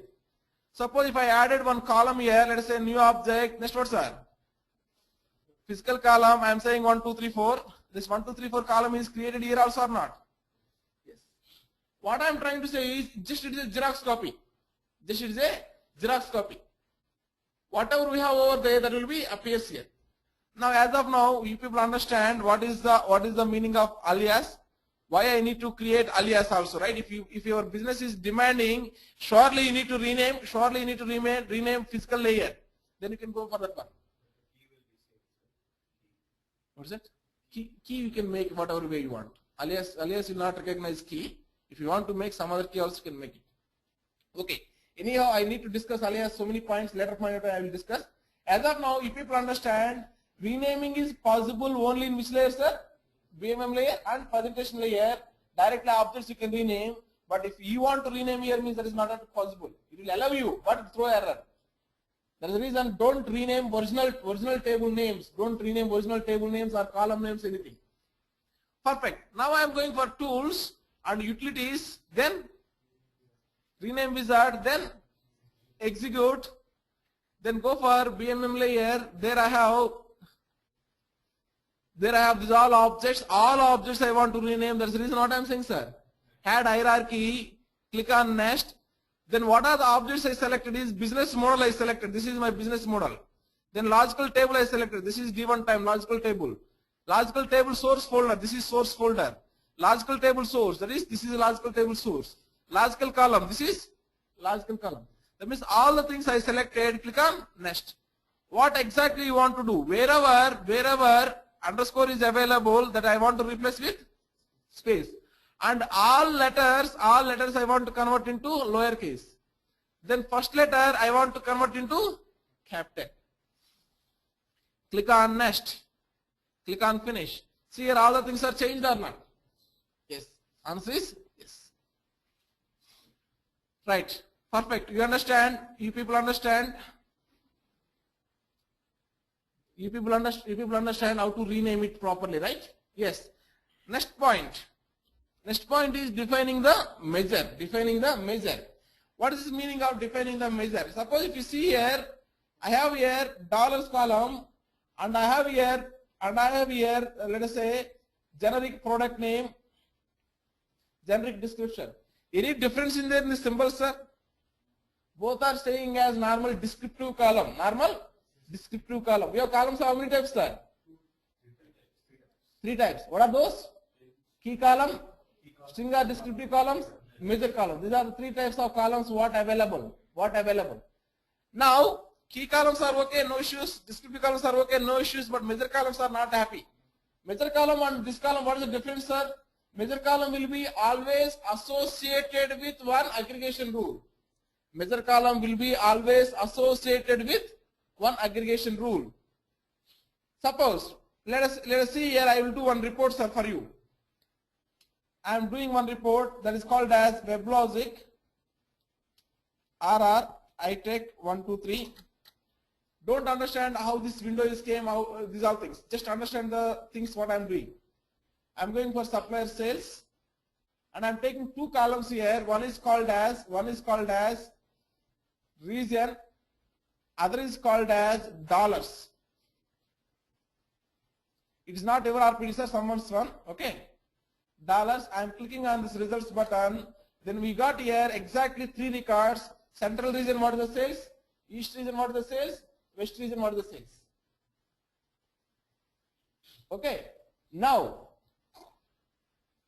Suppose if I added one column here, let us say new object, next what, sir? Physical column, I am saying 1, 2, 3, 4. This 1, 2, 3, 4 column is created here also or not? Yes. What I am trying to say is, just it is a Xerox copy. Whatever we have over there, that will be appears here. Now, as of now, you people understand what is the meaning of alias. Why I need to create alias also, right? If your business is demanding, surely you need to rename, rename physical layer. Then you can go for that one. What is that? Key you can make whatever way you want. Alias will not recognize key. If you want to make some other key also, you can make it. Okay. Anyhow, I need to discuss alias so many points. Later point I will discuss. As of now, if people understand, renaming is possible only in which layer, sir? BMM layer and presentation layer. Directly objects you can rename, but if you want to rename here, means that is not possible. It will allow you, but it throw error. That is the reason don't rename original table names. Don't rename original table names or column names, anything. Perfect. Now I am going for tools and utilities, then rename wizard, then execute, then go for BMM layer. There I have these all objects I want to rename. That's the reason what I am saying, sir. Add hierarchy, click on next. Then what are the objects I selected is business model I selected. This is my business model. Then logical table I selected. This is D1 time logical table. Logical table source folder. This is source folder. Logical table source. This is logical table source. Logical column. This is logical column. That means all the things I selected. Click on next. What exactly you want to do? Wherever underscore is available, that I want to replace with space. And all letters I want to convert into lowercase. Then first letter I want to convert into capital. Click on next. Click on finish. See here all the things are changed or not? Yes. Answer is yes. Right. Perfect. You understand? You people understand? You people understand how to rename it properly, right? Yes. Next point. Next point is defining the measure. What is the meaning of defining the measure? Suppose if you see here, I have here dollars column, and I have here, let us say generic product name, generic description. Any difference in there in the symbols, sir? Both are staying as normal descriptive column. We have columns of how many types, sir? 3 types. What are those? Key column, string or descriptive columns, measure column. These are the 3 types of columns what available. Now, Key columns are okay, no issues. Descriptive columns are okay, no issues. But measure columns are not happy. Measure column and this column, what is the difference, sir? Measure column will be always associated with one aggregation rule. Measure column will be always associated with one aggregation rule. Suppose, let us see here, I will do one report, sir, for you. I am doing one report that is called as WebLogic RR ITEC 123. Don't understand how this window is came, how these are things. Just understand the things what I am doing. I am going for supplier sales, and I am taking two columns here. One is called as region, other is called as dollars. It is not ever RPD, sir, someone's one. Okay. Dollars. I am clicking on this results button. Then we got here exactly 3 records. Central region, what is the sales? East region, what is the sales? West region, what is the sales? Okay. Now,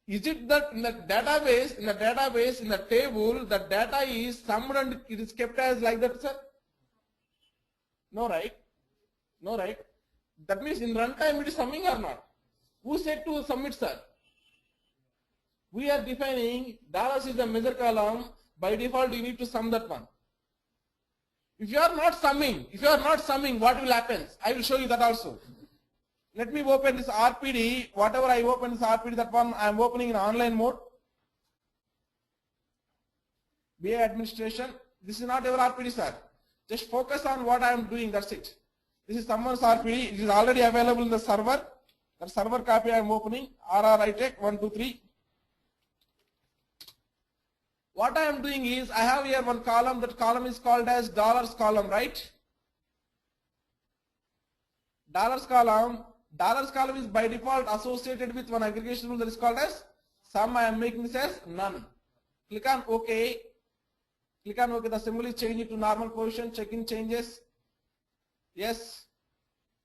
is it that in the database, in the table, the data is summed and it is kept as like that, sir? No, right? No, right? That means in runtime it is summing or not? Who said to submit, sir? We are defining dollars is the measure column. By default, you need to sum that one. If you are not summing, what will happen? I will show you that also. Let me open this RPD. Whatever I open this RPD, that one I am opening in online mode. BA administration. This is not ever RPD, sir. Just focus on what I am doing. That's it. This is someone's RPD. It is already available in the server. That server copy I am opening. RR ITEC 123. What I am doing is, I have here one column, that column is called as dollars column, right? Dollars column is by default associated with one aggregation rule that is called as sum. I am making this as none. Click on OK. Click on OK. The symbol is changed to normal position. Check in changes. Yes.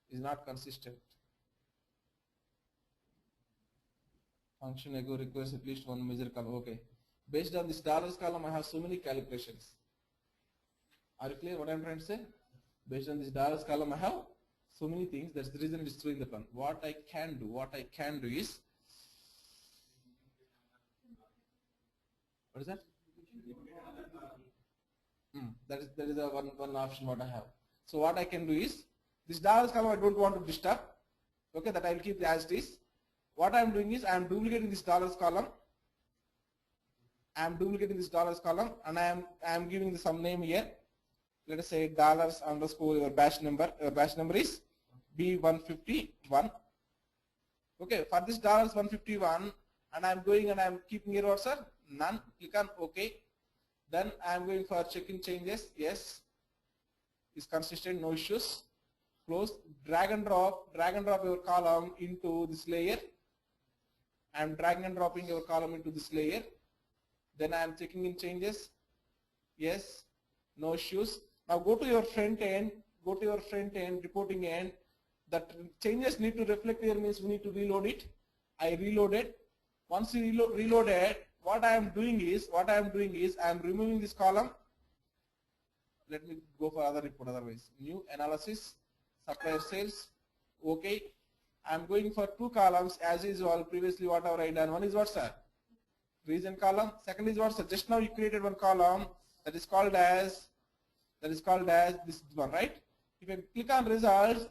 Is not consistent. Function ego requires at least one measure column. Okay. Based on this dollars column, I have so many calculations. Are you clear what I am trying to say? Based on this dollars column, I have so many things. That's the reason it is throwing the one. What I can do is, what is that? That is a one option what I have. So what I can do is, this dollars column I don't want to disturb. Okay, that I will keep as it is. What I am doing is, I am duplicating this dollars column. and I am giving some name here. Let us say dollars underscore your batch number. Your batch number is B151. Okay, for this dollars 151, and I am going and I am keeping here what, sir? None. Click on OK. Then I am going for check-in changes. Yes, is consistent, no issues. Close. Drag and drop your column into this layer. I am dragging and dropping your column into this layer. Then I am checking in changes. Yes, no issues. Now go to your front end. Reporting end. That changes need to reflect here means we need to reload it. I reloaded. Once you reloaded, what I am doing is I am removing this column. Let me go for other report otherwise. New analysis, supplier sales. Okay. I am going for two columns as usual. Previously whatever I done. One is what, sir? Region column. Second is what, sir? Just now you created one column that is called as this one, right? If I click on results,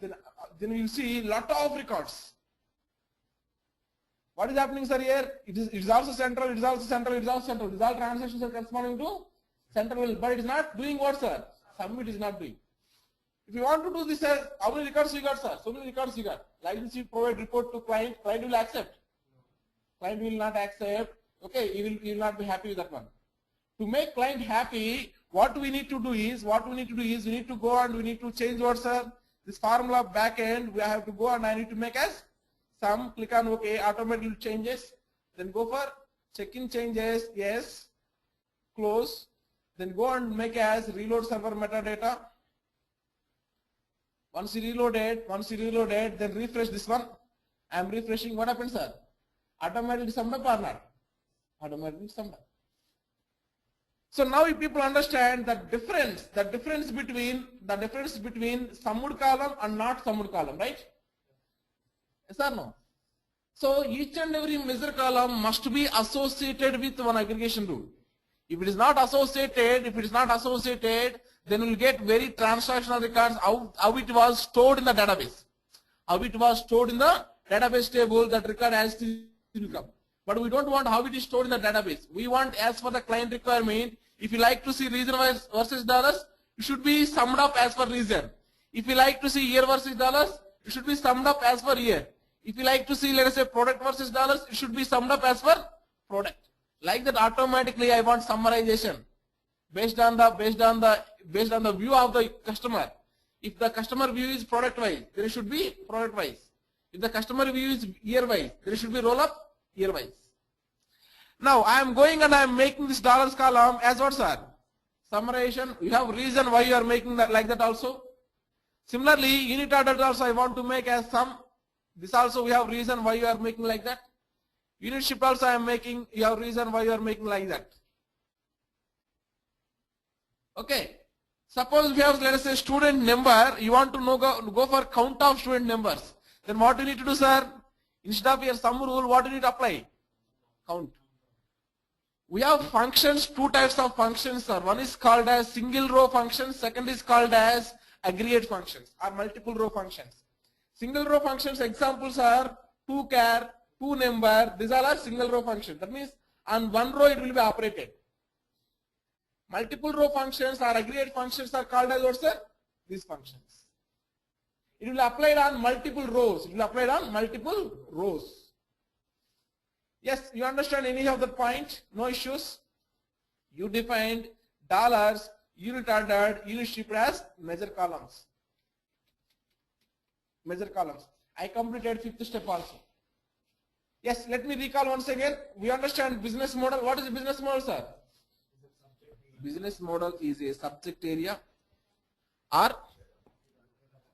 then you see lot of records. What is happening, sir? Here it is also central. It is all transactions are corresponding to central, but it is not doing what, sir? Submit is not doing. If you want to do this, how many records you got, sir? So many records you got. Like this, you provide report to client. Client will accept. Client will not accept. Okay, he will not be happy with that one. To make client happy, what we need to do is we need to go and we need to change what, sir? This formula backend. We have to go and I need to make as sum. Click on OK. Automatically changes. Then go for check-in changes. Yes. Close. Then go and make as reload server metadata. Once you reloaded, then refresh this one. I am refreshing. What happens, sir? Automatically summed up or not? Automatically summed up. So now if people understand the difference between summed column and not summed column, right? Yes or no? So each and every measure column must be associated with one aggregation rule. If it is not associated, then we'll get very transactional records how it was stored in the database. How it was stored in the database table, that record has to come. But we don't want how it is stored in the database. We want, as for the client requirement, if you like to see region versus dollars, it should be summed up as per region. If you like to see year versus dollars, it should be summed up as per year. If you like to see, let us say, product versus dollars, it should be summed up as per product. Like that, automatically I want summarization based on the view of the customer. If the customer view is product wise, then it should be product wise. If the customer view is year wise, then it should be roll up year wise. Now I am going and I am making this dollars column as what, sir? Summarization. You have reason why you are making that like that also. Similarly, unit order also I want to make as sum. This also we have reason why you are making like that. Unit ship also I am making, you have reason why you are making like that. Okay. Suppose we have, let us say, student number, you want to know, go for count of student numbers. Then what you need to do, sir? Instead of your sum rule, what you need to apply? Count. We have functions, two types of functions, sir. One is called as single row functions, second is called as aggregate functions or multiple row functions. Single row functions examples are toChar, toNumber, these all are single row functions. That means on one row it will be operated. Multiple row functions or aggregate functions are called as what, sir? These functions. It will be applied on multiple rows. It will be applied on multiple rows. Yes, you understand any of the point? No issues. You defined dollars, unit ordered, unit shipped as measure columns. Measure columns. I completed fifth step also. Yes, let me recall once again. We understand business model. What is the business model, sir? Business model is a subject area or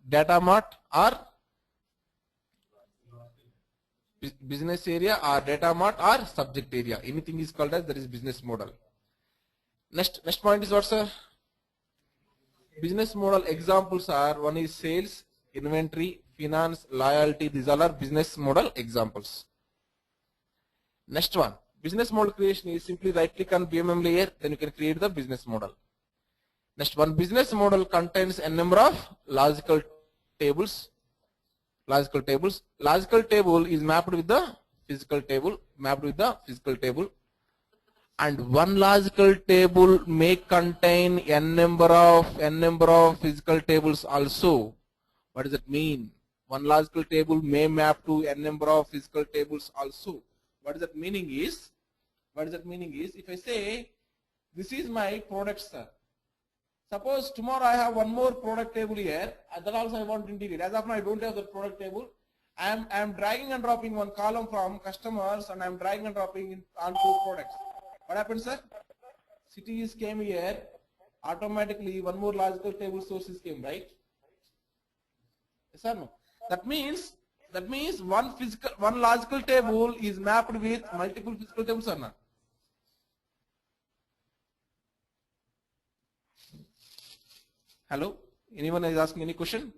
data mart or business area or data mart or subject area. Anything is called as that is business model. Next point is what, sir? Business model examples are, one is sales, inventory, finance, loyalty. These all are business model examples. Next one, business model creation is simply right click on BMM layer, then you can create the business model. Next one, business model contains a number of logical tables. Logical table is mapped with the physical table, and one logical table may contain n number of physical tables also. What does it mean? One logical table may map to n number of physical tables also. What is that meaning is, if I say this is my product, sir. Suppose tomorrow I have one more product table here, that also I want to integrate. As of now I don't have the product table. I am dragging and dropping one column from customers and I am dragging and dropping onto products. What happens, sir? Cities came here, automatically one more logical table sources came, right? Yes or no? That means one logical table is mapped with multiple physical tables or not? Hello? Anyone is asking any question?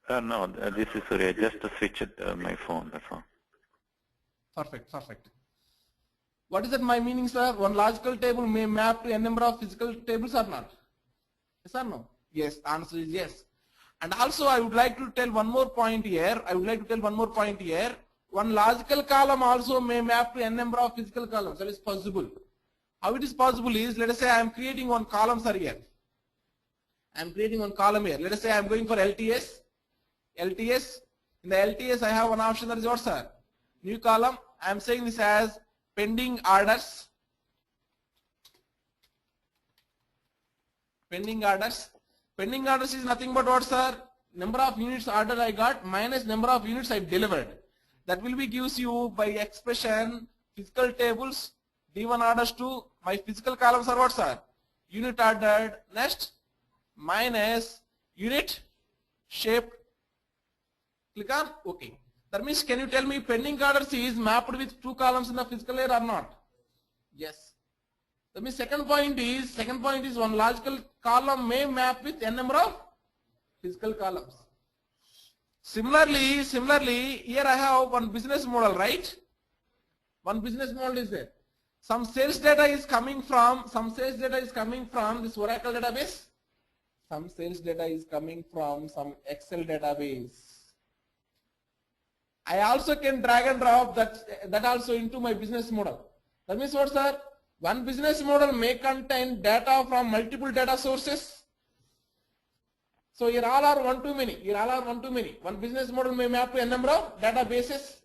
No, this is Surya. Just to switch my phone, that's all. Perfect. What is that my meaning, sir? One logical table may map to a number of physical tables or not? Yes or no? Yes, answer is yes. And also I would like to tell one more point here. One logical column also may map to a number of physical columns. That is possible. How it is possible is, let us say I am creating one column, sir, here. Let us say I am going for LTS. In the LTS I have one option, that is what, sir? New column. I am saying this as pending orders. Pending orders is nothing but what, sir? Number of units ordered I got minus number of units I delivered. That will be gives you by expression physical tables, D1 orders to my physical columns are what, sir? Unit ordered, next minus unit shaped. Click on OK. That means, can you tell me pending orders is mapped with two columns in the physical layer or not? Yes. That means second point is one logical column may map with n number of physical columns. Similarly, here I have one business model, right? One business model is there. Some sales data is coming from this Oracle database. Some sales data is coming from some Excel database. I also can drag and drop that also into my business model. That means what, sir? One business model may contain data from multiple data sources. So here all are one too many. One business model may map to n number of databases.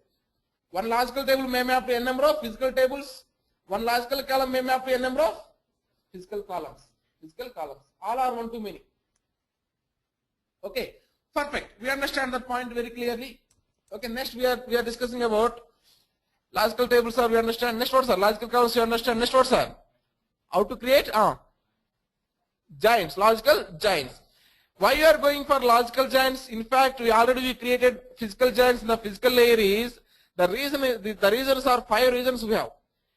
One logical table may map to n number of physical tables. One logical column may map to n number of physical columns. All are one too many. Okay, perfect. We understand that point very clearly. Okay, next we are discussing about logical tables, sir. We understand. Next what, sir? Logical columns. We understand. Next what, sir? How to create giants, logical giants. Why you are going for logical giants? In fact, we already created physical giants in the physical layer. Is the reasons are 5 reasons we have.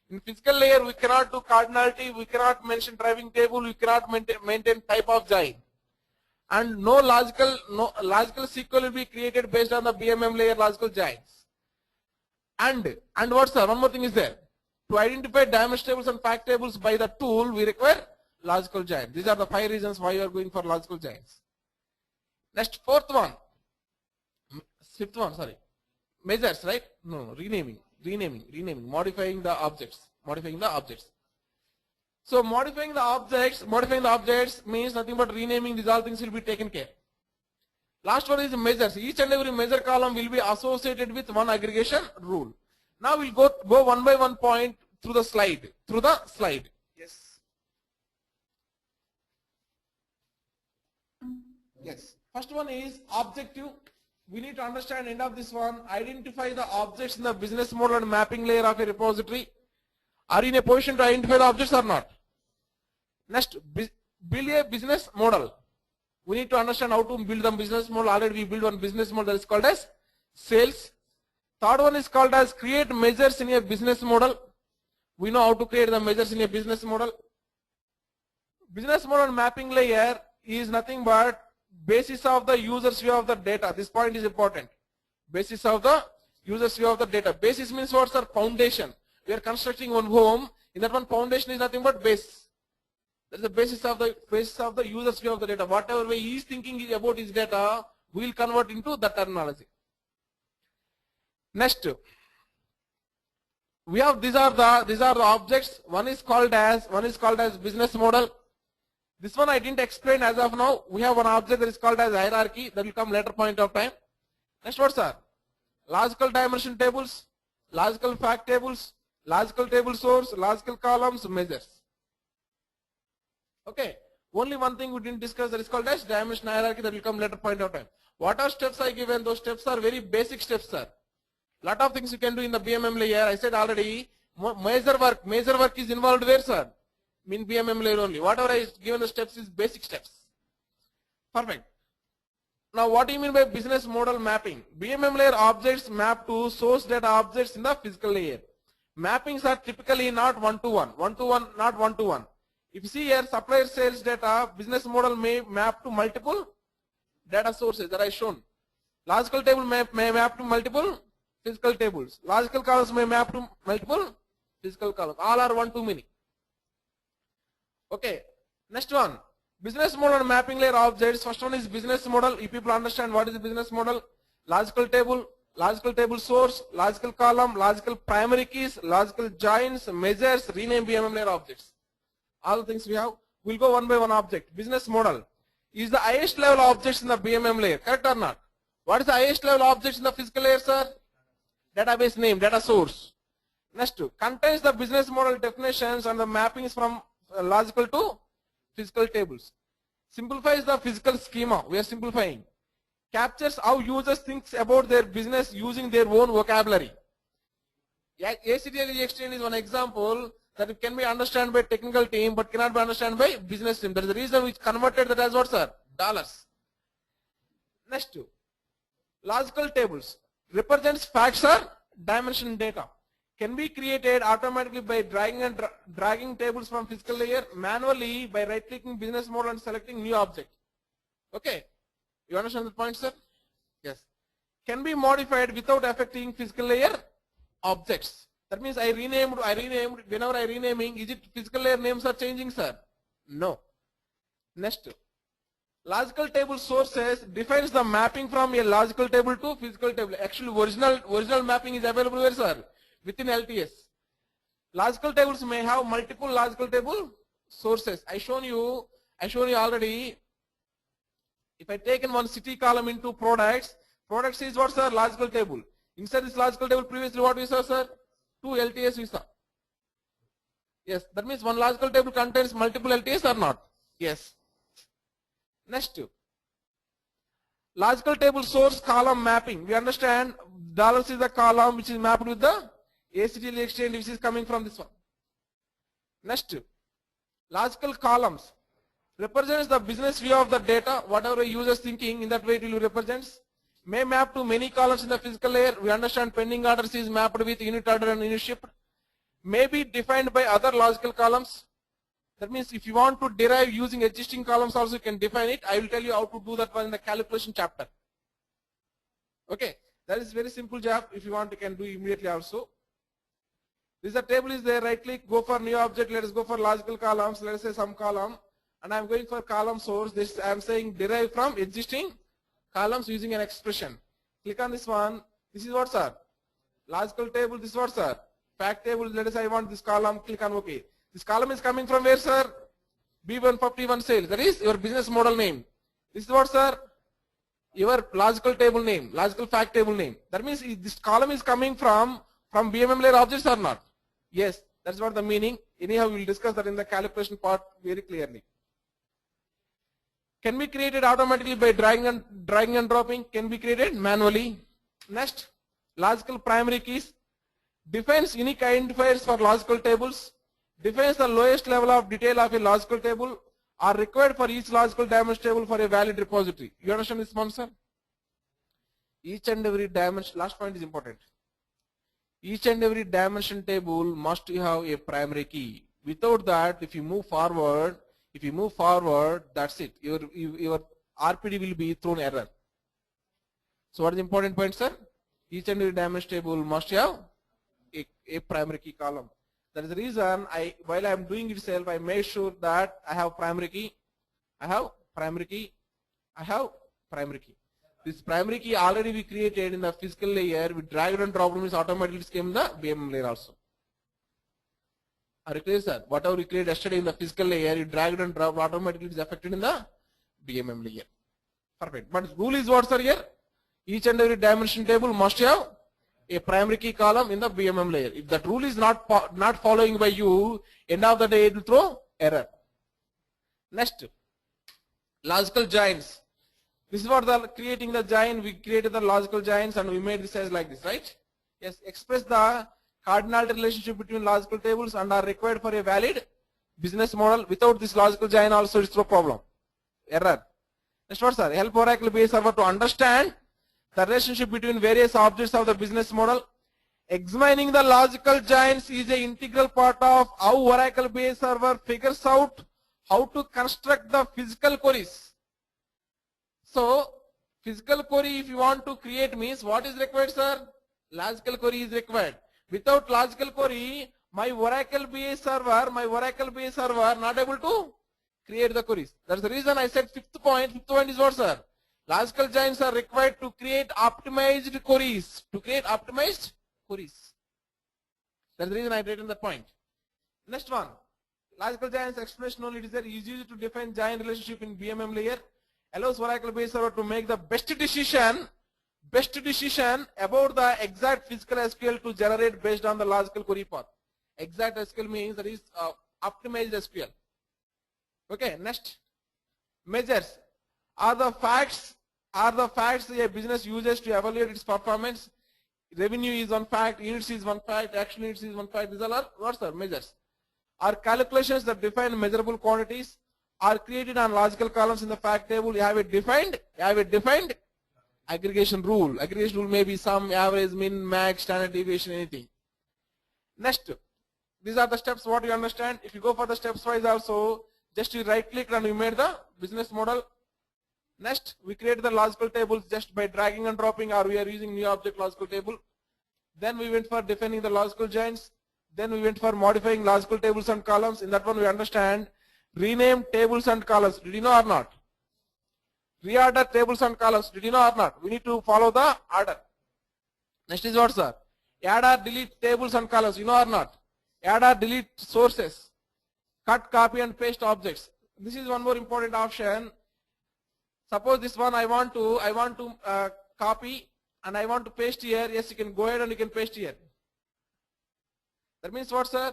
In physical layer, we cannot do cardinality, we cannot mention driving table, we cannot maintain type of giant, and no logical SQL will be created based on the BMM layer logical giants. And what, sir? One more thing is there. To identify damage tables and fact tables by the tool, we require logical giant. These are the 5 reasons why you are going for logical giants. Next, fifth one, sorry. Measures, right? No, renaming, modifying the objects. So modifying the objects means nothing but renaming. These all things will be taken care. Last one is measures. Each and every measure column will be associated with one aggregation rule. Now we'll go one by one point through the slide. Yes. First one is objective. We need to understand end of this one. Identify the objects in the business model and mapping layer of a repository. Are you in a position to identify the objects or not? Next, build a business model. We need to understand how to build the business model. Already we build one business model that is called as sales. Third one is called as create measures in a business model. We know how to create the measures in a business model. Business model mapping layer is nothing but basis of the user's view of the data. This point is important. Basis of the user's view of the data. Basis means what's our foundation. We are constructing one home. In that one, foundation is nothing but base. That is the basis of the user's view of the data. Whatever way he is thinking about his data, we will convert into that terminology. Next, we have these are the objects. One is called as business model. This one I didn't explain as of now. We have one object that is called as hierarchy. That will come later point of time. Next what, sir? Logical dimension tables, logical fact tables, logical table source, logical columns, measures. Okay. Only one thing we didn't discuss, that is called as dimension hierarchy. That will come later point of time. What are steps I given? Those steps are very basic steps, sir. Lot of things you can do in the BMM layer. I said already, major work is involved where, sir? In BMM layer only. Whatever I given the steps is basic steps. Perfect. Now what do you mean by business model mapping? BMM layer objects map to source data objects in the physical layer. Mappings are typically not one-to-one, not one-to-one. If you see here, supplier sales data, business model may map to multiple data sources that I shown. Logical table may map to multiple physical tables. Logical columns may map to multiple physical columns. All are one too many. Okay. Next one. Business model mapping layer objects. First one is business model. If people understand what is the business model, logical table source, logical column, logical primary keys, logical joins, measures, rename BMM layer objects. All the things we have. We'll go one by one object. Business model is the highest level objects in the BMM layer. Correct or not? What is the highest level objects in the physical layer, sir? Database name, data source. Next, contains the business model definitions and the mappings from logical to physical tables. Simplifies the physical schema. We are simplifying. Captures how users think about their business using their own vocabulary. ACTL exchange is one example that it can be understood by technical team but cannot be understood by business team. That is the reason we converted that as what, sir? Dollars. Next, logical tables represents facts or dimension data. can be created automatically by dragging tables from physical layer, manually by right clicking business model and selecting new object. Okay, you understand the point, sir? Yes. Can be modified without affecting physical layer objects. That means I renamed, whenever I renaming, is it physical layer names are changing, sir? No. Next, logical table sources defines the mapping from a logical table to physical table. Actually, original mapping is available where, sir? Within LTS. Logical tables may have multiple logical table sources. I shown you already. If I taken one city column into products is what, sir? Logical table. Inside this logical table, previously what we saw, sir? 2 LTS we saw. Yes, that means one logical table contains multiple LTS or not? Yes. Next, logical table source column mapping. We understand dollars is the column which is mapped with the ACTL exchange, which is coming from this one. Next, logical columns represents the business view of the data, whatever a user is thinking, in that way it will represents. May map to many columns in the physical layer. We understand pending orders is mapped with unit order and unit shipped. May be defined by other logical columns. That means if you want to derive using existing columns also you can define it. I will tell you how to do that one in the calculation chapter. Okay, that is very simple job. If you want you can do immediately also. This the table is there, right click, go for new object, let us go for logical columns, let us say some column, and I am going for column source. This I am saying derive from existing columns using an expression. Click on this one. This is what, sir? Logical table. This is what, sir? Fact table. Let us say I want this column. Click on OK. This column is coming from where, sir? B151 sales. That is your business model name. This is what, sir? Your logical table name, logical fact table name. That means this column is coming from BMM layer objects or not? Yes, that's what the meaning. Anyhow, we will discuss that in the calculation part very clearly. Can be created automatically by dragging and dropping. Can be created manually. Next, logical primary keys. Defines unique identifiers for logical tables. Defines the lowest level of detail of a logical table are required for each logical dimension table for a valid repository. You understand this one, sir? Each and every dimension, last point is important. Each and every dimension table must have a primary key. Without that, if you move forward, that's it. Your RPD will be thrown error. So what is the important point, sir? Each and every dimension table must have a primary key column. That is the reason while I am doing itself, I make sure that I have primary key. I have primary key. This primary key already we created in the physical layer. We drag and drop means automatically it came in the BMM layer also. Are you clear, sir? Whatever we created yesterday in the physical layer, you drag and drop automatically it is affected in the BMM layer. Perfect. But rule is what, sir, here? Each and every dimension table must have a primary key column in the BMM layer. If that rule is not following by you, end of the day it will throw error. Next, logical joins. This is what the creating the join. We created the logical joins and we made this as like this, right? Yes, express the cardinality relationship between logical tables and are required for a valid business model. Without this logical join also it's no problem. Error. Next what, sir? Help Oracle base server to understand the relationship between various objects of the business model. Examining the logical joins is an integral part of how Oracle base server figures out how to construct the physical queries. So physical query if you want to create means what is required, sir? Logical query is required. Without logical query, my Oracle base server not able to create the queries. That's the reason I said fifth point. Fifth point is what, sir? Logical joins are required to create optimized queries. That's the reason I written that point. Next one. Logical joins explanation only. It is easy to define join relationship in BMM layer. Allows Oracle base server to make the best decision about the exact physical SQL to generate based on the logical query path. Exact SQL means that is optimized SQL. Okay, next. Measures are the facts a business uses to evaluate its performance. Revenue is one fact, units is one fact, action units is one fact. These all are what, sir? Measures. Are calculations that define measurable quantities are created on logical columns in the fact table. You have a defined aggregation rule. Aggregation rule may be some average, min, max, standard deviation, anything. Next, these are the steps what you understand. If you go for the steps wise also, just you right click and you made the business model. Next, we create the logical tables just by dragging and dropping, or we are using new object logical table. Then we went for defining the logical joins. Then we went for modifying logical tables and columns. In that one we understand rename tables and columns. Did you know or not? Reorder tables and columns. Did you know or not? We need to follow the order. Next is what, sir? Add or delete tables and columns. You know or not? Add or delete sources. Cut, copy and paste objects. This is one more important option. Suppose this one I want to copy and I want to paste here. Yes, you can go ahead and you can paste here. That means what, sir?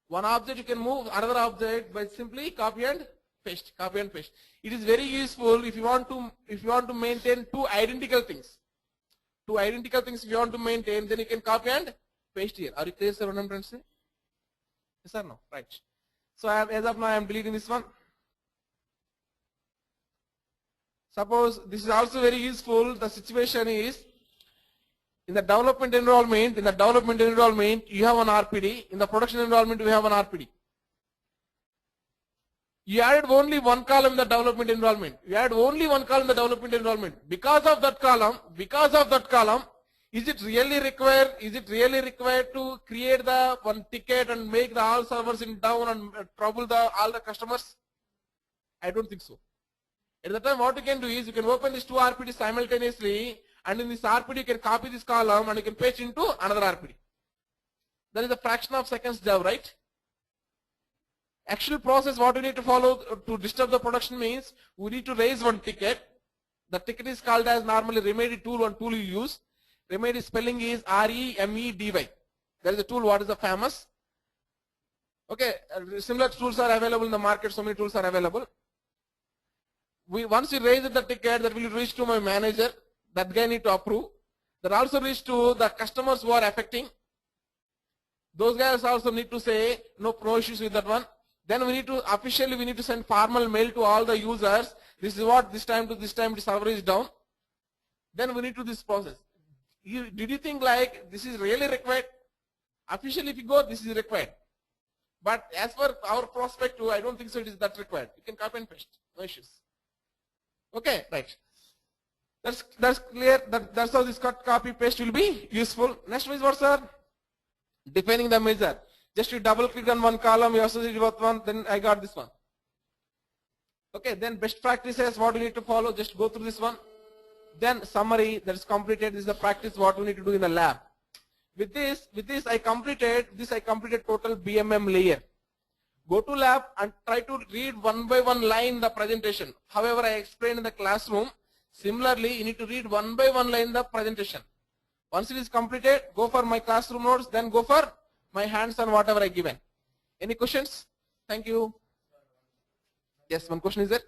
One object you can move another object by simply copy and paste. Copy and paste. It is very useful if you want to maintain two identical things. Two identical things if you want to maintain, then you can copy and paste here. Are you clear, sir? What I'm trying to say? Yes or no? Right. So as of now I am deleting this one. Suppose this is also very useful. The situation is in the development environment. You have an RPD. In the production environment, you have an RPD. You added only one column in the development environment. Because of that column, is it really required to create the one ticket and make the all servers in down and trouble all the customers? I don't think so. At the time, what you can do is you can open these two RPDs simultaneously, and in this RPD you can copy this column and you can paste into another RPD. That is a fraction of seconds job, right? Actual process what we need to follow to disturb the production means we need to raise one ticket. The ticket is called as normally remedy tool. One tool you use. Remedy spelling is R-E-M-E-D-Y. There is a tool what is the famous. Okay, similar tools are available in the market. So many tools are available. Once you raise the ticket, that will reach to my manager. That guy need to approve. That also reach to the customers who are affecting. Those guys also need to say no issues with that one. Then we need to send formal mail to all the users. This is what this time the server is down. Then we need to do this process. Did you think like this is really required? Officially if you go, this is required. But as per our perspective, I don't think so it is that required. You can copy and paste. No issues. Okay, right. That's clear. That's how this cut, copy, paste will be useful. Next is what, sir? Defining the measure. Just you double click on one column, you associate with one, then I got this one. Okay, then best practices, what we need to follow, just go through this one. Then summary, that is completed. This is the practice what we need to do in the lab. With this I completed total BMM layer. Go to lab and try to read one by one line the presentation. However, I explained in the classroom. Similarly, you need to read one by one line the presentation. Once it is completed, go for my classroom notes, then go for my hands-on whatever I given. Any questions? Thank you. Yes, one question is there?